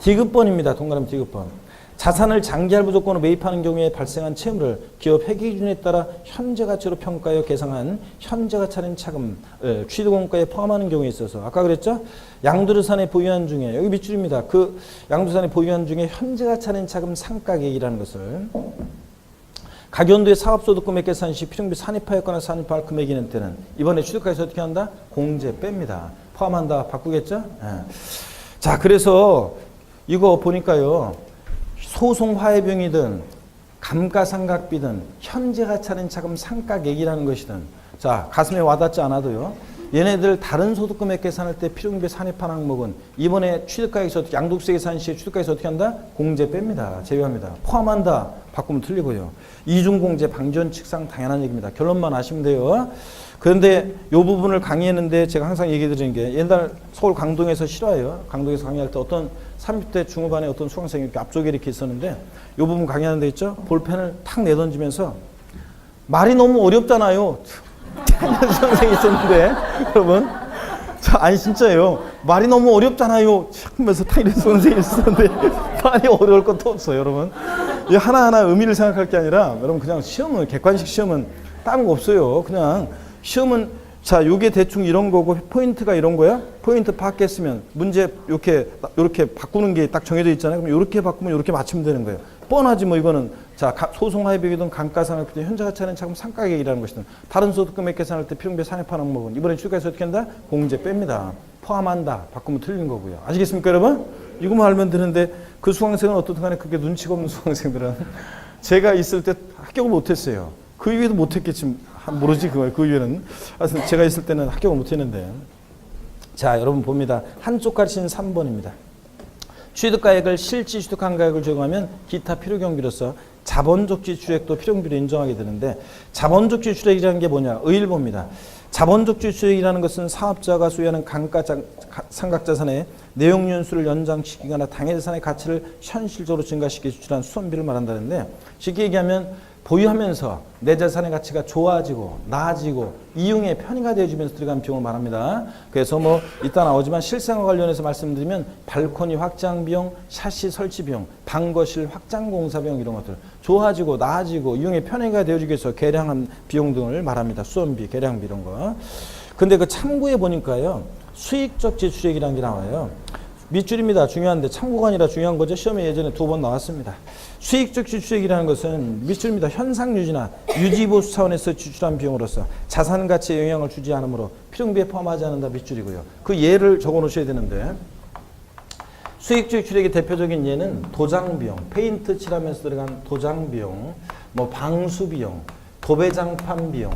디귿번입니다. 동그라미 디귿번. 자산을 장기할 무조건으로 매입하는 경우에 발생한 채무를 기업 회계 기준에 따라 현재 가치로 평가하여 계상한 현재 가치 할인 차금 취득원가에 포함하는 경우에 있어서 아까 그랬죠? 양도자산의 보유한 중에 여기 밑줄입니다. 그 양도자산의 보유한 중에 현재 가치 할인 차금 상가액이라는 것을 각 연도의 사업소득금액 계산 시 필요경비 산입하였거나 산입할 금액이 있는 때는 이번에 취득가에서 어떻게 한다? 공제 뺍니다. 포함한다. 바꾸겠죠? 예. 자, 그래서 이거 보니까요. 소송 화해비용이든 감가상각비든 현재 가치 할인 차금 상가액이라는 것이든 자 가슴에 와닿지 않아도요. 얘네들 다른 소득금액 계산할 때 필요경비에 산입한 항목은 이번에 취득가액에서 양도세 계산 시에 취득가액에서 어떻게 한다? 공제 뺍니다. 제외합니다. 포함한다. 바꾸면 틀리고요. 이중공제 방지원칙상 당연한 얘기입니다. 결론만 아시면 돼요. 그런데 이 부분을 강의했는데 제가 항상 얘기 드리는 게 옛날 서울 강동에서 실화예요. 강동에서 강의할 때 어떤 30대 중후반의 어떤 수강생이 이렇게 앞쪽에 이렇게 있었는데 이 부분 강의하는 데 있죠. 볼펜을 탁 내던지면서 말이 너무 어렵잖아요. 수강생이 있었는데 여러분 자, 아니 진짜예요. 말이 너무 어렵잖아요. 하면서 탁 이런 수강생이 있었는데 말이 어려울 것도 없어요. 여러분 이 하나하나 의미를 생각할 게 아니라 여러분 그냥 시험은 객관식 시험은 다른 거 없어요. 그냥 시험은 자, 요게 대충 이런 거고 포인트가 이런 거야. 포인트 파악했으면 문제 이렇게 바꾸는 게 딱 정해져 있잖아요. 그럼 이렇게 바꾸면 이렇게 맞추면 되는 거예요. 뻔하지 뭐 이거는 자 소송 화해비용이든 감가상각비든 현재 가치 할인 차금 상가액이라는 것이든 다른 소득금액 계산할 때 필요경비에 산입하는 항목은 이번에 취득가에서 어떻게 한다? 공제 뺍니다. 포함한다. 바꾸면 틀린 거고요. 아시겠습니까, 여러분? 이거만 알면 되는데 그 수강생은 어떻든 간에 그렇게 눈치가 없는 수강생들은 제가 있을 때 합격을 못했어요. 그 이후에도 못했겠지. 모르지 그걸 그 이유는. 제가 있을 때는 합격을 못했는데. 자, 여러분 봅니다. 한쪽 가르치는 3번입니다. 취득가액을 실지 취득한 가액을 적용하면 기타 필요경비로서 자본적 지출액도 필요경비로 인정하게 되는데 자본적 지출액이라는 게 뭐냐? 의일보입니다. 자본적 지출액이라는 것은 사업자가 소유하는 감가상각자산의 내용연수를 연장시키거나 당해자산의 가치를 현실적으로 증가시켜 지출한 수선비를 말한다는데 쉽게 얘기하면 보유하면서 내 자산의 가치가 좋아지고 나아지고 이용의 편의가 되어주면서 들어간 비용을 말합니다. 그래서 뭐 이따 나오지만 실생활 관련해서 말씀드리면 발코니 확장 비용, 샤시 설치 비용, 방거실 확장 공사 비용 이런 것들 좋아지고 나아지고 이용의 편의가 되어주기 위해서 계량한 비용 등을 말합니다. 수원비, 계량비 이런 거. 근데 그 참고해 보니까요. 수익적 지출액이라는 게 나와요. 밑줄입니다. 중요한데 참고가 아니라 중요한 거죠. 시험에 예전에 2번 나왔습니다. 수익적 지출액이라는 것은 밑줄입니다. 현상 유지나 유지 보수 차원에서 지출한 비용으로서 자산 가치에 영향을 주지 않으므로 필요비에 포함하지 않는다 밑줄이고요. 그 예를 적어 놓으셔야 되는데 수익적 지출액의 대표적인 예는 도장 비용, 페인트 칠하면서 들어간 도장 비용, 뭐 방수 비용, 도배장판 비용,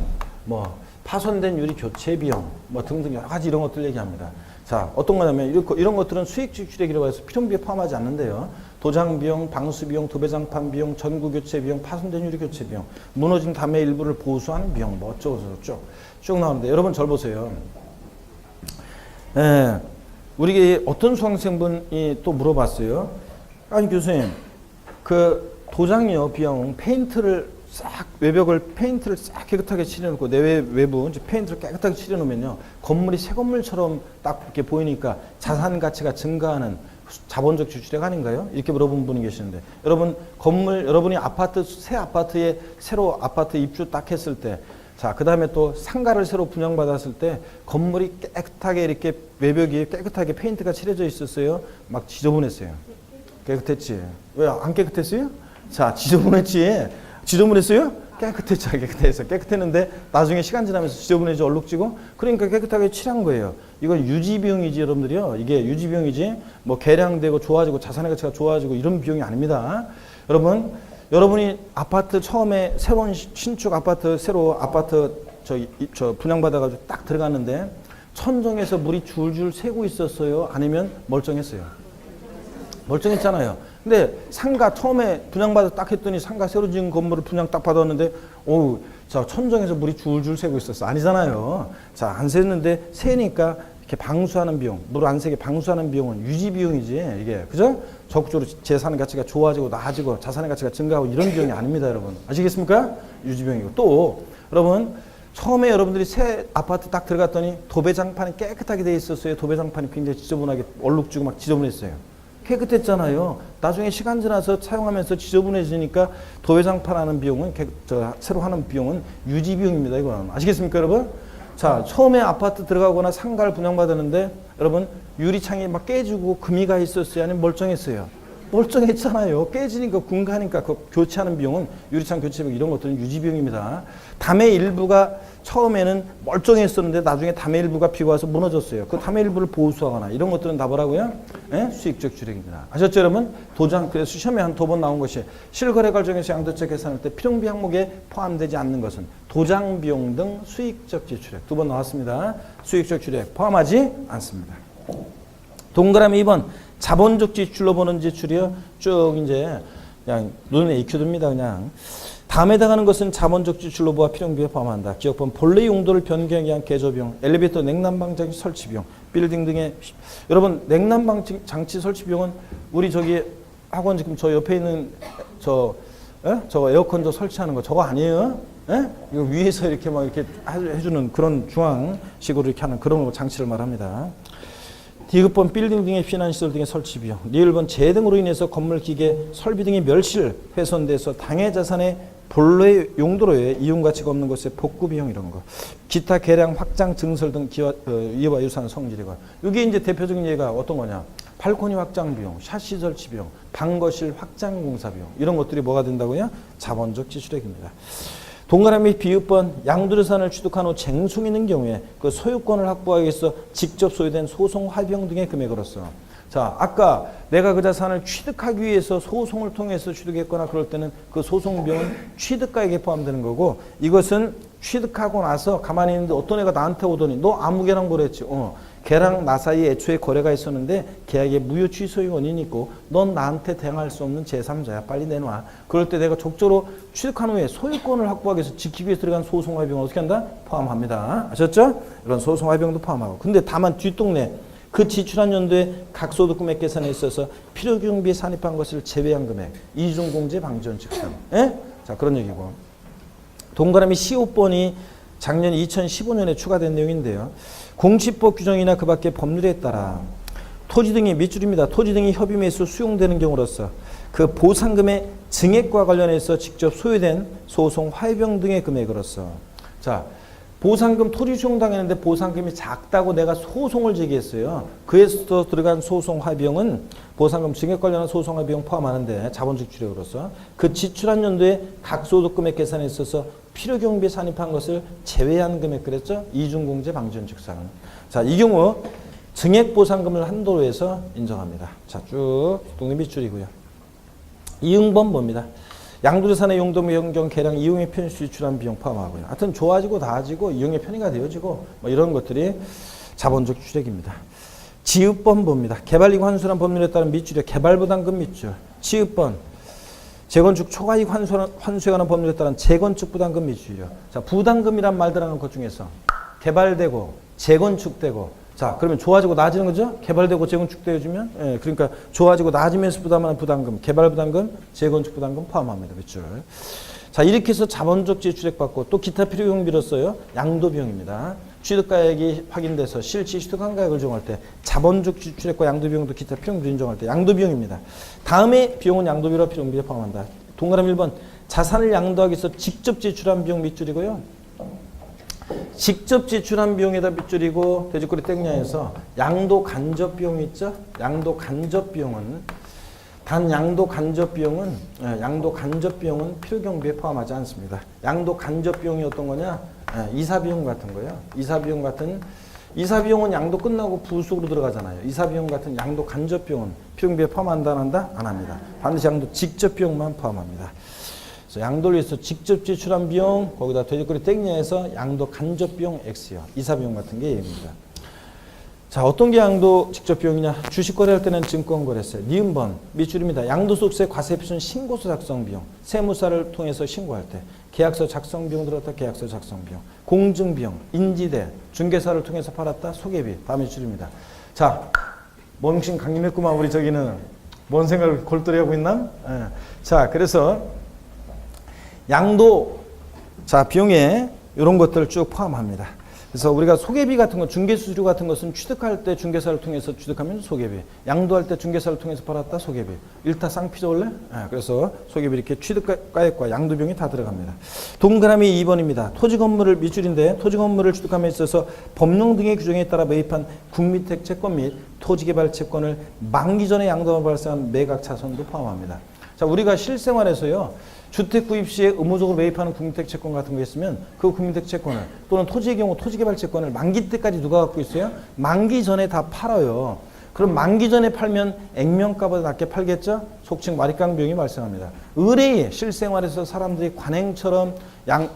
뭐 파손된 유리 교체 비용, 뭐 등등 여러 가지 이런 것들 얘기합니다. 자, 어떤 거냐면 이런 것들은 수익 지출액이라고 해서 필요비에 포함하지 않는데요. 도장 비용, 방수 비용, 도배장판 비용, 전구 교체 비용, 파손된 유리 교체 비용, 무너진 담의 일부를 보수하는 비용, 뭐 어쩌고저쩌고 쭉 나오는데 여러분 절 보세요. 우리 어떤 수강생분이 또 물어봤어요. 아니 교수님, 그 도장이요 비용, 페인트를 싹 외벽을 페인트를 싹 깨끗하게 칠해놓고 내외 외부 이제 페인트를 깨끗하게 칠해놓으면요 건물이 새 건물처럼 딱 이렇게 보이니까 자산 가치가 증가하는 자본적 지출액 아닌가요? 이렇게 물어본 분이 계시는데 여러분 여러분이 아파트 새 아파트에 새로 아파트 입주 딱 했을 때 자 그 다음에 또 상가를 새로 분양받았을 때 건물이 깨끗하게 이렇게 외벽이 깨끗하게 페인트가 칠해져 있었어요. 막 지저분했어요. 깨끗했지? 왜 안 깨끗했어요? 자 지저분했지. 지저분했어요? 깨끗했는데 나중에 시간 지나면서 지저분해져 얼룩지고 그러니까 깨끗하게 칠한 거예요. 이건 유지비용이지 여러분들이요. 이게 유지비용이지 뭐 개량되고 좋아지고 자산의 가치가 좋아지고 이런 비용이 아닙니다. 여러분이 아파트 처음에 새로운 신축 아파트 새로 아파트 저 분양받아가지고 딱 들어갔는데 천정에서 물이 줄줄 새고 있었어요? 아니면 멀쩡했어요? 멀쩡했잖아요. 근데 상가 처음에 분양받아 딱 했더니 상가 새로 지은 건물을 분양 딱 받았는데 자 천정에서 물이 줄줄 새고 있었어. 아니잖아요. 자 안 샜는데 새니까 이렇게 방수하는 비용, 물 안 새게 방수하는 비용은 유지 비용이지 이게 그죠? 적극적으로 재산의 가치가 좋아지고 나아지고 자산의 가치가 증가하고 이런 비용이 아닙니다, 여러분. 아시겠습니까? 유지 비용이고 또 여러분 처음에 여러분들이 새 아파트 딱 들어갔더니 도배장판이 깨끗하게 돼 있었어요. 도배장판이 굉장히 지저분하게 얼룩지고 막 지저분했어요. 깨끗했잖아요. 나중에 시간 지나서 사용하면서 지저분해지니까 도배장판 하는 비용은 새로 하는 비용은 유지 비용입니다. 이건 아시겠습니까, 여러분? 자, 처음에 아파트 들어가거나 상가를 분양받았는데 여러분 유리창이 막 깨지고 금이 가 있었어요? 아니면 멀쩡했어요? 멀쩡했잖아요. 깨지니까 군가니까 그 교체하는 비용은 유리창 교체 비용 이런 것들은 유지 비용입니다. 담의 일부가 처음에는 멀쩡했었는데 나중에 담의 일부가 비가 와서 무너졌어요. 그 담의 일부를 보수하거나 이런 것들은 다 뭐라고요? 네? 수익적 지출액입니다. 아셨죠 여러분? 그래서 시험에 한 2번 나온 것이 실거래 과정에서 양도세 계산할 때 필요비 항목에 포함되지 않는 것은 도장 비용 등 수익적 지출액 2번 나왔습니다. 수익적 지출액 포함하지 않습니다. 동그라미 2번 자본적 지출로 보는 지출이요. 쭉 이제 그냥 눈에 익혀둡니다. 그냥 다음에 해당하는 것은 자본적 지출로 보아 필요비에 포함한다. 기업본 본래 용도를 변경하기 위한 개조비용, 엘리베이터 냉난방 장치 설치 비용, 빌딩 등의 여러분 냉난방 장치 설치 비용은 우리 저기 학원 지금 저 옆에 있는 저 에어컨 저 설치하는 거 저거 아니에요? 에? 이거 위에서 이렇게 막 이렇게 해주는 그런 중앙식으로 이렇게 하는 그런 장치를 말합니다. 디귿번 빌딩 등의 피난시설 등의 설치 비용, 리을번 재해 등으로 인해서 건물 기계 설비 등의 멸실 훼손돼서 당해 자산의 본래 용도로의 이용 가치가 없는 것의 복구 비용 이런 거, 기타 개량 확장 증설 등 이와 유사한 성질이고, 이게 이제 대표적인 예가 어떤 거냐? 발코니 확장 비용, 샤시 설치 비용, 방거실 확장 공사 비용 이런 것들이 뭐가 된다고요? 자본적 지출액입니다. 동그라미 비읍번 양도재산을 취득한 후 쟁송이 있는 경우에 그 소유권을 확보하기 위해서 직접 소유된 소송 화비용 등의 금액으로서 자 아까 내가 그 자산을 취득하기 위해서 소송을 통해서 취득했거나 그럴 때는 그 소송 비용은 취득가액에 포함되는 거고 이것은 취득하고 나서 가만히 있는데 어떤 애가 나한테 오더니 너 아무 개랑 거래했지? 걔랑 나 사이에 애초에 거래가 있었는데 계약에 무효 취소의 원인이 있고 넌 나한테 대항할 수 없는 제3자야. 빨리 내놔. 그럴 때 내가 적절로 취득한 후에 소유권을 확보하기 위해서 지키기 위해서 들어간 소송화 비용을 어떻게 한다? 포함합니다. 아셨죠? 이런 소송화 비용도 포함하고. 근데 다만 뒷동네 그 지출한 연도에 각소득 금액 계산에 있어서 필요경비에 산입한 것을 제외한 금액 이중공제 방지원 측정. 예? 자, 그런 얘기고. 동그라미 15번이 작년 2015년에 추가된 내용인데요. 공시법 규정이나 그 밖의 법률에 따라 토지 등이 밑줄입니다. 토지 등이 협의 매수 수용되는 경우로서 그 보상금의 증액과 관련해서 직접 소유된 소송 화해비용 등의 금액으로서 자 보상금 토지 수용 당했는데 보상금이 작다고 내가 소송을 제기했어요. 그에서 들어간 소송 화해비용은 보상금 증액 관련한 소송 화해비용 포함하는데 자본적 주력으로서 그 지출한 연도에 각 소득 금액 계산에 있어서 필요 경비에 산입한 것을 제외한 금액 그랬죠? 이중공제 방지원 측상. 자, 이 경우 증액 보상금을 한도로 해서 인정합니다. 자, 쭉 동네 밑줄이고요. 이응번 봅니다. 양도재산의 용도 변경 계량 이용의 편의 지출한 비용 포함하고요. 하여튼 좋아지고 나아지고 이용의 편의가 되어지고 뭐 이런 것들이 자본적 추력입니다. 지읒번 봅니다. 개발이익 환수란 법률에 따른 밑줄에 개발부담금 밑줄. 지읒번 재건축 초과이익 환수에 관한 법률에 따른 재건축 부담금 밑줄이요. 자, 부담금이란 말 들어가는 것 중에서 개발되고 재건축되고 자, 그러면 좋아지고 나아지는 거죠? 개발되고 재건축되어지면? 예, 그러니까 좋아지고 나아지면서 부담하는 부담금, 개발 부담금, 재건축 부담금 포함합니다. 밑줄. 자, 이렇게 해서 자본적 지출액 받고 또 기타 필요 비용비로서요. 양도 비용입니다. 취득가액이 확인돼서 실질 취득한 가액을 정할 때 자본적 지출액과 양도 비용도 기타 필요비를 인정할 때 양도 비용입니다. 다음에 비용은 양도비와 필요비에 포함한다. 동그라미 1번 자산을 양도하기 위해서 직접 지출한 비용 밑줄이고요. 직접 지출한 비용에다 밑줄이고 돼지꼬리 땡냐에서 양도 간접 비용이 있죠. 양도 간접 비용은 단 양도 간접 비용은 필요 경비에 포함하지 않습니다. 양도 간접 비용이 어떤 거냐? 이사 비용 같은 거예요. 이사 비용은 양도 끝나고 부수로 들어가잖아요. 이사 비용 같은 양도 간접 비용은 필요 경비에 포함한다 안 한다? 안 합니다. 반드시 양도 직접 비용만 포함합니다. 양도를 위해서 직접 지출한 비용, 거기다 돼지꼬리 땡냐에서 양도 간접 비용 X요. 이사 비용 같은 게 A입니다. 자, 어떤 게 양도 직접 비용이냐? 주식 거래할 때는 증권 거래세. 니은번 밑줄입니다. 양도소득세 과세 표준 신고서 작성 비용. 세무사를 통해서 신고할 때 계약서 작성 비용 들었다. 계약서 작성 비용. 공증 비용, 인지대, 중개사를 통해서 팔았다. 소개비. 다 밑줄입니다. 자, 몸신 강림했구만. 우리 저기는 뭔 생각을 골똘히 하고 있나? 예. 자, 그래서 양도 자 비용에 이런 것들을 쭉 포함합니다. 그래서 우리가 소개비 같은 거 중개수수료 같은 것은 취득할 때 중개사를 통해서 취득하면 소개비, 양도할 때 중개사를 통해서 팔았다 소개비. 일타쌍피죠 원래? 그래서 소개비 이렇게 취득가액과 양도 비용이 다 들어갑니다. 동그라미 2번입니다. 토지 건물을 밑줄인데 토지 건물을 취득함에 있어서 법령 등의 규정에 따라 매입한 국민택 채권 및 토지개발 채권을 만기 전에 양도가 발생한 매각 차선도 포함합니다. 자, 우리가 실생활에서요. 주택 구입 시에 의무적으로 매입하는 국민택 채권 같은 거 있으면 그 국민택 채권을 또는 토지의 경우 토지개발 채권을 만기 때까지 누가 갖고 있어요? 만기 전에 다 팔아요. 그럼 만기 전에 팔면 액면가보다 낮게 팔겠죠? 속칭 마리깡 비용이 발생합니다. 의뢰의 실생활에서 사람들이 관행처럼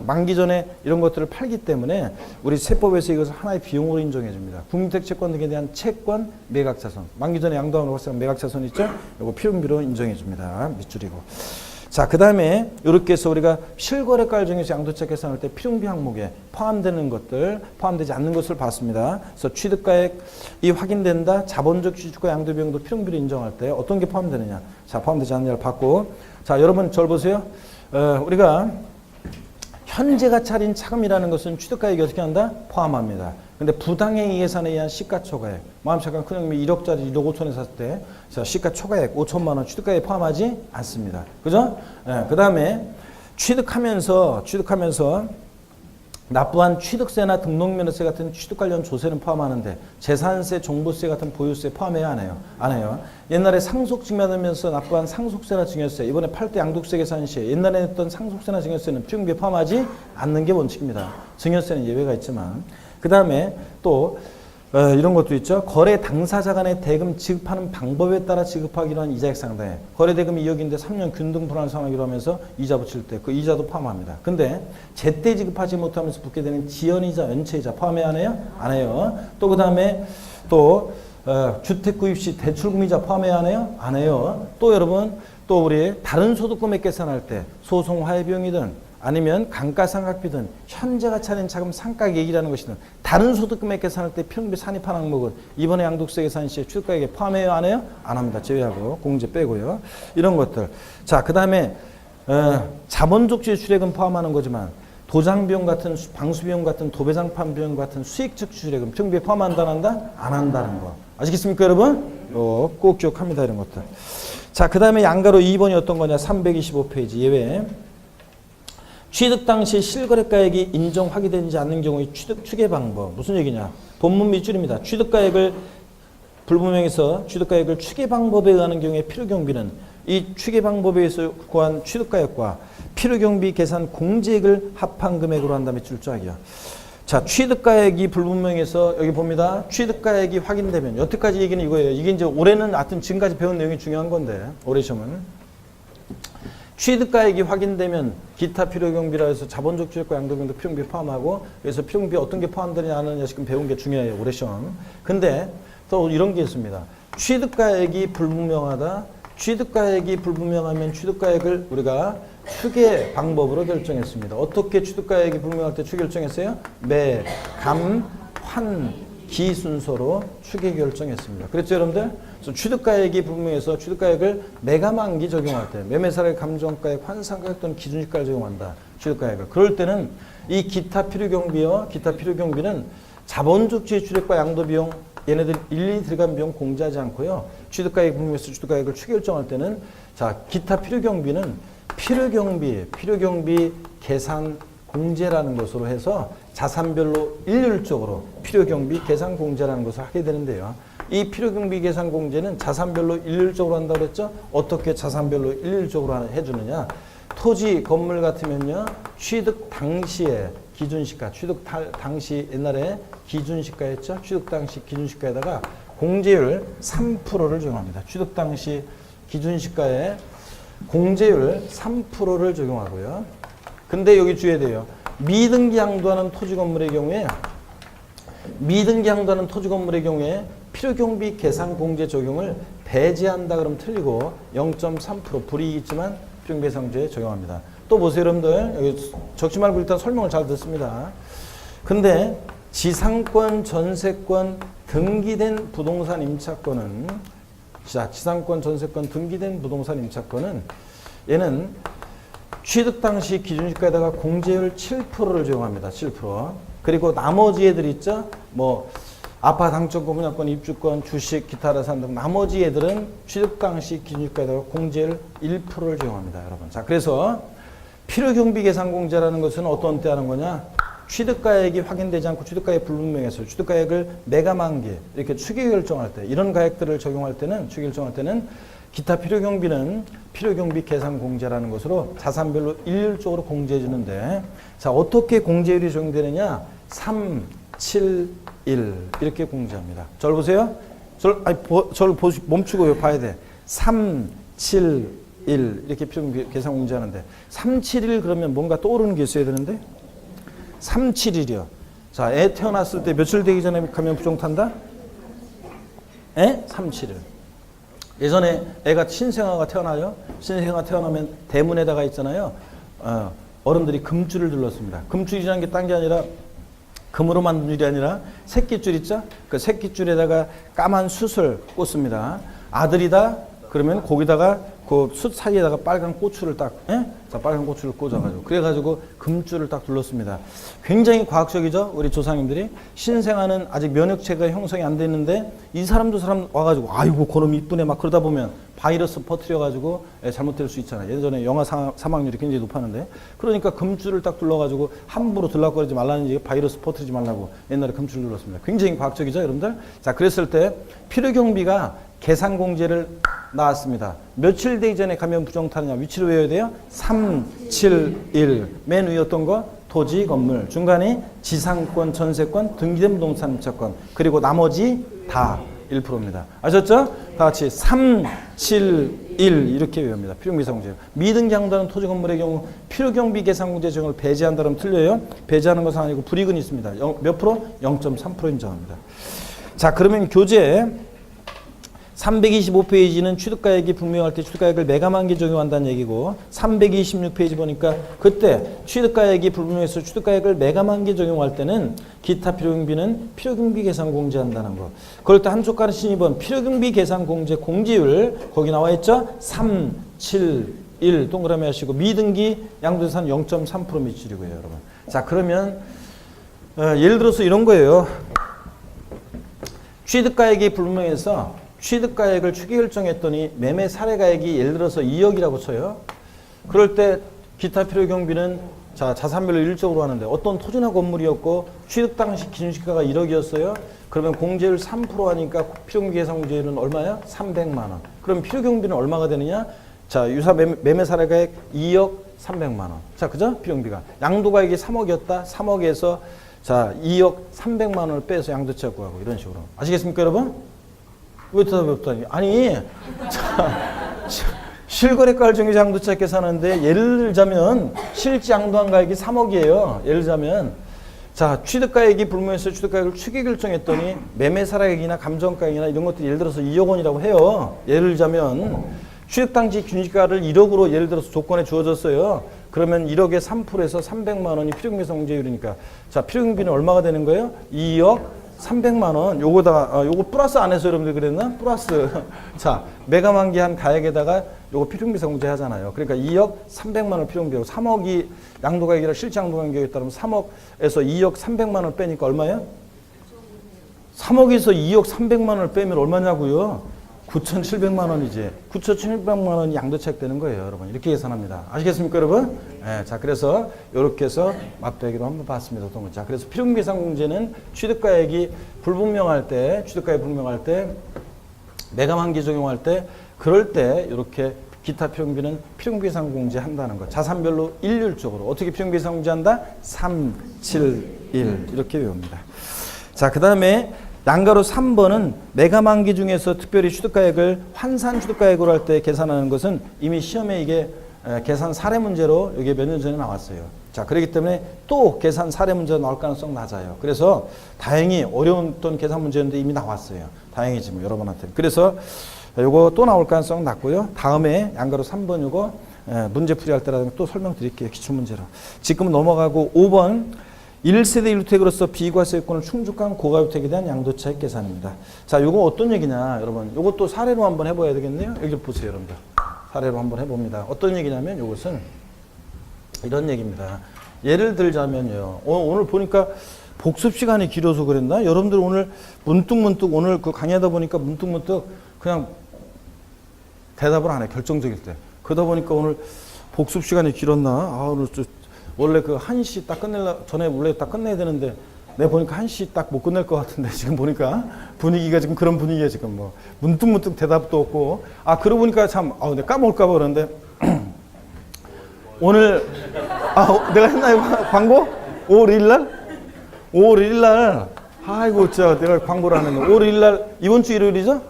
만기 전에 이런 것들을 팔기 때문에 우리 세법에서 이것을 하나의 비용으로 인정해 줍니다. 국민택 채권 등에 대한 채권 매각차선. 만기 전에 양도함으로 발생한 매각차선 있죠? 이거 필요비로 인정해 줍니다. 밑줄이고. 자, 그 다음에 이렇게 해서 우리가 실거래가를 정해서 양도책 계산할 때 필요비 항목에 포함되는 것들, 포함되지 않는 것을 봤습니다. 그래서 취득가액이 확인된다. 자본적 취득과 양도비용도 필요비를 인정할 때 어떤 게 포함되느냐. 자, 포함되지 않느냐를 봤고. 자, 여러분 절 보세요. 우리가 현재가 차린 차금이라는 것은 취득가액이 어떻게 한다? 포함합니다. 근데 부당행위 계산에 의한 시가초과액, 마음처럼 큰 형님이 1억짜리 1억 5천에 샀을 때 시가초과액 5천만 원 취득가액 포함하지 않습니다. 그죠? 그 다음에 취득하면서 납부한 취득세나 등록면허세 같은 취득 관련 조세는 포함하는데 재산세, 종부세 같은 보유세 포함해야 안 해요? 안 해요. 옛날에 상속 증여하면서 납부한 상속세나 증여세, 이번에 팔 때 양도세 계산 시에 옛날에 했던 상속세나 증여세는 필요비에 포함하지 않는 게 원칙입니다. 증여세는 예외가 있지만. 그 다음에 또 이런 것도 있죠. 거래 당사자 간의 대금 지급하는 방법에 따라 지급하기로 한 이자액 상당에 거래 대금이 2억인데 3년 균등 불안 상환이라고 하면서 이자 붙일 때 그 이자도 포함합니다. 근데 제때 지급하지 못하면서 붙게 되는 지연이자 연체이자 포함해야 하나요? 안 해요. 또 그 다음에 또 주택 구입 시 대출금이자 포함해야 하나요? 안 해요. 또 여러분 또 우리 다른 소득 금액 계산할 때 소송 화해 비용이든 아니면 감가상각비든 현재가 차린 차금 상가액이라는 것이든 다른 소득 금액 계산할 때 필요비 산입한 항목은 이번에 양도세 계산 시에 취득가액에 포함해요? 안 해요? 안 합니다. 제외하고 공제 빼고요. 이런 것들. 자, 그 다음에 자본적 주주세금 포함하는 거지만 도장비용 같은 방수비용 같은 도배장판 비용 같은 수익적 주주세금 필요경비에 포함한다 안 한다? 안 한다는 거. 아시겠습니까 여러분? 꼭 기억합니다 이런 것들. 자, 그 다음에 양가로 2번이 어떤 거냐? 325페이지 예외. 취득 당시 실거래가액이 인정 확인되지 않는 경우의 취득 추계 방법. 무슨 얘기냐? 본문 밑줄입니다. 취득가액을 불분명해서 취득가액을 추계 방법에 의하는 경우에 필요경비는 이 추계 방법에 의해서 구한 취득가액과 필요경비 계산 공제액을 합한 금액으로 한다면 출조하기야. 자, 취득가액이 불분명해서 여기 봅니다. 취득가액이 확인되면 여태까지 얘기는 이거예요. 이게 이제 올해는 하여튼 지금까지 배운 내용이 중요한 건데 올해 시험은 취득가액이 확인되면 기타 필요경비라 해서 자본적 주식과 양도비용도 필요경비 포함하고 그래서 필요경비 어떤 게 포함되느냐 하느냐 지금 배운 게 중요해요. 올해 시험. 근데 또 이런 게 있습니다. 취득가액이 불분명하다. 취득가액이 불분명하면 취득가액을 우리가 추계 방법으로 결정했습니다. 어떻게 취득가액이 불분명할 때 추계 결정했어요? 매, 감, 환, 기 순서로 추계 결정했습니다. 그랬죠 여러분들? 그래서 취득가액이 불분명해서 취득가액을 매감한기 적용할 때 매매사례 감정가액, 환상가액 또는 기준시가를 적용한다. 취득가액을. 그럴 때는 이 기타 필요경비와 기타 필요경비는 자본적 취득과 양도비용 얘네들 일일이 들어간 비용 공제하지 않고요. 취득가액 불분명해서 취득가액을 추계 결정할 때는 자 기타 필요경비는 필요경비 계산 공제라는 것으로 해서 자산별로 일률적으로 필요경비 계산 공제라는 것을 하게 되는데요. 이 필요경비 계산 공제는 자산별로 일률적으로 한다고 그랬죠? 어떻게 자산별로 일률적으로 해주느냐? 토지, 건물 같으면요. 취득 당시에 기준시가, 취득 당시 옛날에 기준시가였죠? 취득 당시 기준시가에다가 공제율 3%를 적용합니다. 취득 당시 기준시가에 공제율 3%를 적용하고요. 근데 여기 주의해야 돼요. 미등기 양도하는 토지 건물의 경우에 필요경비 계산 공제 적용을 배제한다 그러면 틀리고 0.3% 불이익이지만 필요경비 계산공제에 적용합니다. 또 보세요 여러분들. 여기 적지 말고 일단 설명을 잘 듣습니다. 근데 지상권, 전세권, 등기된 부동산 임차권은 자, 지상권, 전세권, 등기된 부동산 임차권은 얘는 취득 당시 기준시가에다가 공제율 7%를 적용합니다. 7%. 그리고 나머지 애들 있죠? 뭐 아파트 당첨권, 분양권, 입주권, 주식, 기타 자산 등 나머지 애들은 취득 당시 기준시가에다가 공제율 1%를 적용합니다. 여러분. 자, 그래서 필요경비 계산 공제라는 것은 어떤 때 하는 거냐? 취득가액이 확인되지 않고 취득가액 불분명해서 취득가액을 매감한기 이렇게 추계 결정할 때 이런 가액들을 적용할 때는 추계 결정할 때는 기타 필요경비는 필요경비 계산 공제라는 것으로 자산별로 일률적으로 공제해 주는데 자 어떻게 공제율이 적용되느냐? 3, 7, 1 이렇게 공제합니다. 저를 보세요. 저를 멈추고 봐야 돼. 3, 7, 1 이렇게 필요경비 계산 공제하는데 3, 7, 1 그러면 뭔가 떠오르는 게 있어야 되는데 3, 7일이요. 자, 애 태어났을 때 며칠 되기 전에 가면 부정 탄다? 3, 7일. 예전에 애가 신생아가 태어나요. 신생아가 태어나면 대문에다가 있잖아요. 어른들이 금줄을 둘렀습니다. 금줄이라는 게 딴 게 아니라 금으로 만든 줄이 아니라 새끼줄 있죠? 그 새끼줄에다가 까만 숯을 꽂습니다. 아들이다? 그러면 거기다가 그 숯 사이에다가 빨간 고추를 딱, 자, 빨간 고추를 꽂아가지고, 그래가지고 금줄을 딱 둘렀습니다. 굉장히 과학적이죠? 우리 조상님들이. 신생아는 아직 면역체가 형성이 안 됐는데, 이 사람 저 사람 와가지고, 아이고, 그놈 이쁘네, 막 그러다 보면 바이러스 퍼뜨려가지고 잘못될 수 있잖아요. 예전에 영아 사망률이 굉장히 높았는데, 그러니까 금줄을 딱 둘러가지고 함부로 들락거리지 말라는 얘기, 바이러스 퍼뜨리지 말라고 옛날에 금줄을 눌렀습니다. 굉장히 과학적이죠, 여러분들? 자, 그랬을 때 필요경비가 계산 공제를 나왔습니다. 며칠 되기 전에 가면 부정타느냐 위치를 외워야 돼요. 3, 7, 1 맨 위에 어떤 거? 토지, 건물. 중간에 지상권, 전세권, 등기된 부동산 임차권. 그리고 나머지 다 1%입니다. 아셨죠? 다 같이 3, 7, 1 이렇게 외웁니다. 필요경비 계산 공제. 미등기 양도하는 토지 건물의 경우 필요경비 계산 공제 적용을 배제한다면 틀려요. 배제하는 것은 아니고 불이익은 있습니다. 몇 프로? 0.3% 인정합니다. 자, 그러면 교재 325페이지는 취득가액이 분명할 때 취득가액을 매감한기 적용한다는 얘기고 326페이지 보니까 그때 취득가액이 불분명해서 취득가액을 매감한기 적용할 때는 기타 필요경비는 필요경비 계산 공제한다는 거. 그럴 때 한쪽 가르친 2번 필요경비 계산 공제 공제율 거기 나와 있죠? 3, 7, 1 동그라미 하시고 미등기 양도재산 0.3% 미출이고요, 여러분. 자, 그러면 예를 들어서 이런 거예요. 취득가액이 불문해서 취득가액을 추계 결정했더니 매매 사례가액이 예를 들어서 2억이라고 쳐요. 그럴 때 기타 필요 경비는 자, 자산별로 일적으로 하는데 어떤 토지나 건물이었고 취득 당시 기준시가가 1억이었어요. 그러면 공제율 3% 하니까 필요경비 계산 공제율은 얼마야? 300만 원. 그럼 필요경비는 얼마가 되느냐? 자, 유사 매매 사례가액 2억 300만 원. 자, 그죠? 필요경비가. 양도가액이 3억이었다. 3억에서 자, 2억 300만 원을 빼서 양도차 구하고 이런 식으로. 아시겠습니까, 여러분? 왜 대답이 없다니? 아니, 자, 실거래가를 정해서 양도차 계산하는데 예를 들자면 실제 양도한 가액이 3억이에요. 예를 들자면 자, 취득가액이 불문해서 취득가액을 추계 결정했더니 매매 사례가액이나 감정가액이나 이런 것들이 예를 들어서 2억 원이라고 해요. 예를 들자면 취득 당시 균식가를 1억으로 예를 들어서 조건에 주어졌어요. 그러면 1억에 3%에서 300만 원이 필요경비 공제율이니까 자, 필요경비는 얼마가 되는 거예요? 2억 300만 원. 요거다가 요거 플러스 안 해서 여러분들 그랬나? 플러스. 자, 매각만기한 가액에다가 요거 필요경비 공제 하잖아요. 그러니까 2억 300만 원 필요경비고 3억이 양도가액이라 실제 양도가액에 따르면 3억에서 2억 300만 원 빼니까 얼마예요? 3억에서 2억 300만 원을 빼면 얼마냐고요? 9,700만 원이지. 9,700만 원이 양도차익 되는 거예요, 여러분. 이렇게 계산합니다. 아시겠습니까, 여러분? 네, 자, 그래서 이렇게 해서 맞배기로 한번 봤습니다. 어떤 거. 자, 그래서 필요경비 계산 공제는 취득가액이 불분명할 때, 매각만기 적용할 때, 그럴 때 이렇게 기타 필요경비는 필요경비 계산 공제 한다는 거. 자산별로 일률적으로 어떻게 필요경비 계산 공제한다? 3, 7, 1 이렇게 외웁니다. 자, 그 다음에 양가로 3번은 매각만기 중에서 특별히 취득가액을 환산 취득가액으로 할 때 계산하는 것은 이미 시험에 이게 계산 사례 문제로 이게 몇 년 전에 나왔어요. 자, 그렇기 때문에 또 계산 사례 문제가 나올 가능성 낮아요. 그래서 다행히 어려운 계산 문제였는데 이미 나왔어요. 다행이지 뭐 여러분한테. 그래서 요거 또 나올 가능성 낮고요. 다음에 양가로 3번 요거 문제 풀이할 때라도 또 설명드릴게요. 기출문제로. 지금 넘어가고 5번 1세대 1주택으로서 비과세권을 충족한 고가주택에 대한 양도차익 계산입니다. 자, 요거 어떤 얘기냐, 여러분. 요것도 사례로 한번 해봐야 되겠네요. 여기 보세요, 여러분들. 사례로 한번 해봅니다. 어떤 얘기냐면 요것은 이런 얘기입니다. 예를 들자면요. 오늘 보니까 복습 시간이 길어서 그랬나? 여러분들 오늘 문득 오늘 그 강의하다 보니까 문득 그냥 대답을 안 해. 결정적일 때. 그러다 보니까 오늘 복습 시간이 길었나? 아, 오늘 원래 그 1시 딱 전에 원래 딱 끝내야 되는데 내가 보니까 1시 딱 못 끝낼 것 같은데 지금 보니까 분위기가 지금 그런 분위기야 지금 뭐 문득 대답도 없고 아 그러고 보니까 참 내가 까먹을까 봐 그러는데 오늘 내가 했나요 광고? 5월 1일 날 아이고 진짜 내가 광고를 안 했네. 5월 1일 날 이번 주 일요일이죠?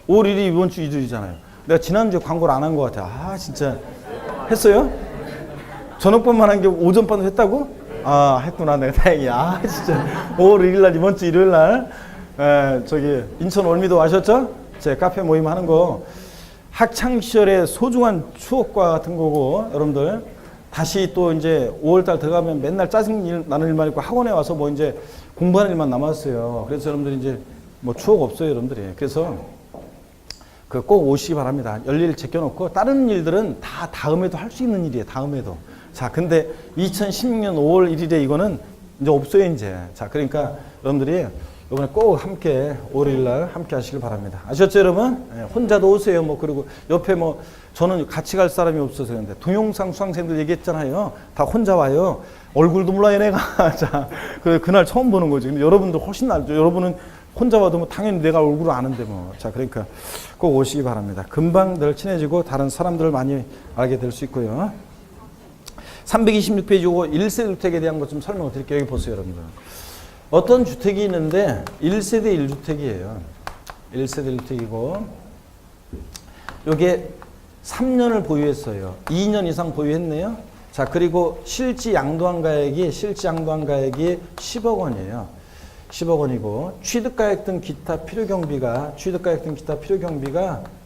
5월 1일이 이번 주 일요일이잖아요. 내가 지난주에 광고를 안 한 것 같아. 아 진짜 했어요? 저녁반만 한 게 오전반도 했다고? 아, 했구나. 내가 다행이야. 진짜. 5월 1일 날, 이번 주 일요일 날, 저기, 인천 월미도 아셨죠? 제 카페 모임 하는 거. 학창시절의 소중한 추억과 같은 거고, 여러분들. 다시 또 이제 5월달 들어가면 맨날 짜증 나는 일만 있고 학원에 와서 뭐 이제 공부하는 일만 남았어요. 그래서 여러분들 이제 뭐 추억 없어요, 여러분들이. 그래서 꼭 오시기 바랍니다. 열일 제껴놓고 다른 일들은 다 다음에도 할 수 있는 일이에요. 다음에도. 자, 근데 2016년 5월 1일에 이거는 이제 없어요, 이제. 자, 그러니까 여러분들이 이번에 꼭 함께 5월 1일 날 함께 하시길 바랍니다. 아셨죠, 여러분? 네, 혼자도 오세요. 뭐, 그리고 옆에 뭐, 저는 같이 갈 사람이 없어서 그런데 동영상 수강생들 얘기했잖아요. 다 혼자 와요. 얼굴도 몰라요, 내가. 자, 그날 처음 보는 거지. 근데 여러분들 훨씬 낫죠. 여러분은 혼자 와도 뭐 당연히 내가 얼굴을 아는데 뭐. 자, 그러니까 꼭 오시기 바랍니다. 금방 늘 친해지고 다른 사람들을 많이 알게 될 수 있고요. 326페이지 요거 1세대 주택에 대한 것 좀 설명을 드릴게요. 여기 보세요, 여러분들. 어떤 주택이 있는데 1세대 1주택이에요. 1세대 1주택이고 요게 3년을 보유했어요. 2년 이상 보유했네요. 자, 그리고 실지 양도한 가액이 10억 원이에요. 10억 원이고 취득가액 등 기타 필요경비가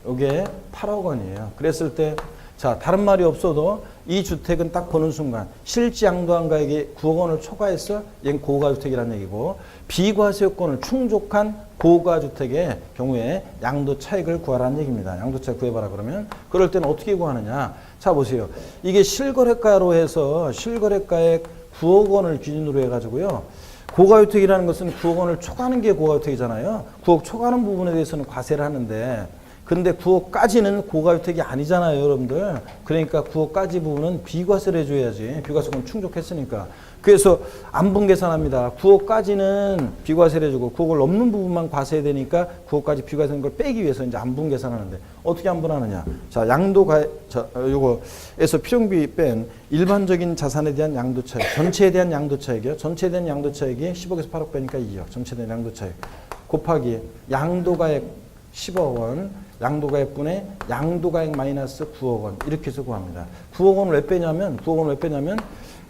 요게 8억 원이에요. 그랬을 때 자, 다른 말이 없어도 이 주택은 딱 보는 순간 실지 양도한가액이 9억 원을 초과해서 얘는 고가주택이라는 얘기고, 비과세요건을 충족한 고가주택의 경우에 양도 차익을 구하라는 얘기입니다. 양도 차익 구해봐라 그러면 그럴 때는 어떻게 구하느냐. 자, 보세요. 이게 실거래가로 해서 실거래가액 9억 원을 기준으로 해가지고요. 고가주택이라는 것은 9억 원을 초과하는 게 고가주택이잖아요. 9억 초과하는 부분에 대해서는 과세를 하는데, 근데 9억까지는 고가주택이 아니잖아요, 여러분들. 그러니까 9억까지 부분은 비과세를 해줘야지. 비과세금 충족했으니까. 그래서 안분 계산합니다. 9억까지는 비과세를 해주고 9억을 넘는 부분만 과세해야 되니까 9억까지 비과세된 걸 빼기 위해서 이제 안분 계산하는데, 어떻게 안분하느냐. 자, 양도가, 요거에서 필요비 뺀 일반적인 자산에 대한 양도차익, 전체에 대한 양도차익이요. 전체에 대한 양도차익이 10억에서 8억 빼니까 2억. 전체에 대한 양도차익. 곱하기 양도가액 10억 원, 양도가액분의 양도가액 마이너스 9억 원, 이렇게 해서 구합니다. 9억 원을 왜 빼냐면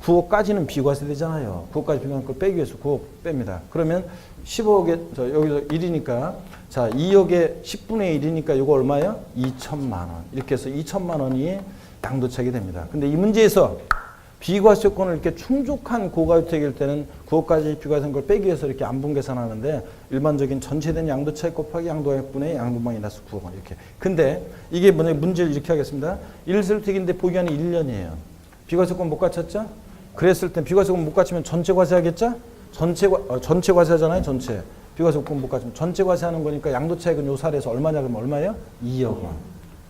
9억까지는 비과세 되잖아요. 9억까지 비과세 걸 빼기 위해서 9억 뺍니다. 그러면 15억에 여기서 1이니까, 자, 2억에 10분의 1이니까 이거 얼마예요? 2천만 원. 이렇게 해서 2천만 원이 양도차익이 됩니다. 근데 이 문제에서 비과세요건을 이렇게 충족한 고가주택일 때는 9억까지 비과세된 걸 빼기 위해서 이렇게 안분 계산하는데, 일반적인 전체된 양도차익 곱하기 양도가액분의 양도 마이너스 9억 원 이렇게. 근데 이게 문제를 이렇게 하겠습니다. 1세대인데 보기한이 1년이에요. 비과세권 못 갖췄죠? 그랬을 땐 비과세권 못 갖추면 전체 과세하겠죠? 전체 과세하잖아요, 전체. 비과세권 못 갖추면 전체 과세하는 거니까 양도차익은 요 사례에서 얼마냐 그러면 얼마예요? 2억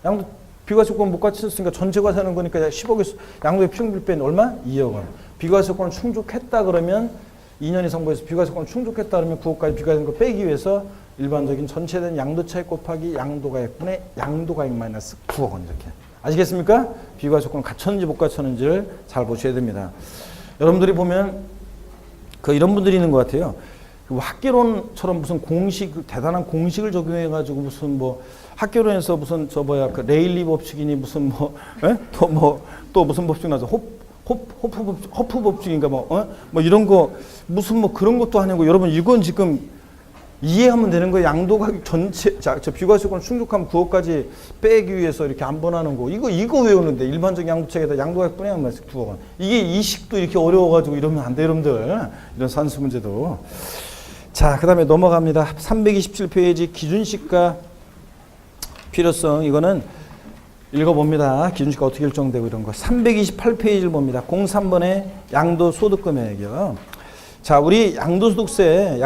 원. 비과세권 못 갖췄으니까 전체 과세하는 거니까 10억에서 양도의 필요비 빼는 얼마? 2억 원. 비과세권을 충족했다 그러면 2년 이상 보에서 비과세권을 충족했다 그러면 9억까지 비과세된 거 빼기 위해서 일반적인 전체된 양도차익 곱하기 양도가액분의 양도가액 마이너스 9억 원 이렇게. 아시겠습니까? 비과세권을 갖췄는지 못 갖췄는지를 잘 보셔야 됩니다. 여러분들이 보면 이런 분들이 있는 것 같아요. 학개론처럼 무슨 대단한 공식을 적용해가지고 무슨 학개론에서 무슨 그 레일리 법칙이니 무슨 또 무슨 법칙 나서 허프 법칙인가 이런 거 무슨 그런 것도 아니고, 여러분 이건 지금 이해하면 되는 거예요. 양도가격 전체, 저 비과세권을 충족하면 9억까지 빼기 위해서 이렇게 안분하는 거. 이거 외우는데, 일반적인 양도차익에다 양도가격 분해하면 9억 원. 이게 이식도 이렇게 어려워가지고 이러면 안 돼, 여러분들. 이런 산수 문제도. 자, 그 다음에 넘어갑니다. 327페이지 기준시가 필요성. 이거는 읽어봅니다. 기준시가 어떻게 결정되고 이런 거. 328페이지를 봅니다. 03번의 양도소득금액이요. 자, 우리 양도소득세.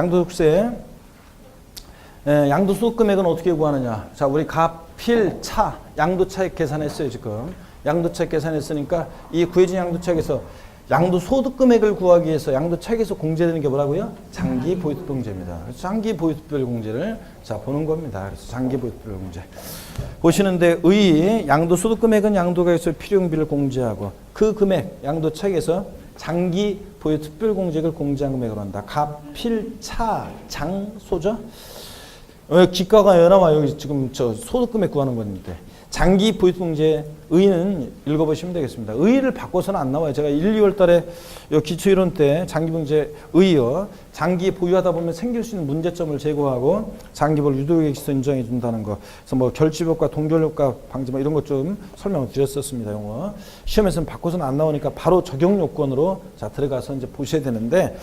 양도소득금액은 어떻게 구하느냐. 자, 우리 갑필차 양도차익 계산했어요, 지금. 양도차익 계산했으니까 이 구해진 양도차익에서 양도소득금액을 구하기 위해서 양도차익에서 공제되는 게 뭐라고요? 장기보유특별공제입니다. 그래서 장기보유특별공제를 보는 겁니다. 그래서 장기보유특별공제. 보시는데 양도소득금액은 양도가액에서 필요용비를 공제하고 그 금액 양도차익에서 장기보유특별공제를 공제한 금액으로 한다. 갑필차 장소죠? 기가가 왜 나와? 여기 지금 소득금액 구하는 건데. 장기 보유특별공제 의의는 읽어보시면 되겠습니다. 의의를 바꿔서는 안 나와요. 제가 1, 2월 달에 기초이론 때 장기보유특별공제 의의요. 장기 보유하다 보면 생길 수 있는 문제점을 제거하고 장기보유 유도액에 있어 인정해 준다는 거. 그래서 결집효과, 동결효과 방지 이런 것 좀 설명을 드렸었습니다. 용어. 시험에서는 바꿔서는 안 나오니까 바로 적용 요건으로 들어가서 이제 보셔야 되는데,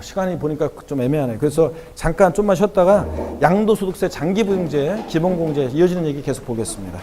시간이 보니까 좀 애매하네요. 그래서 잠깐 좀만 쉬었다가 양도소득세 장기보유공제, 기본공제 이어지는 얘기 계속 보겠습니다.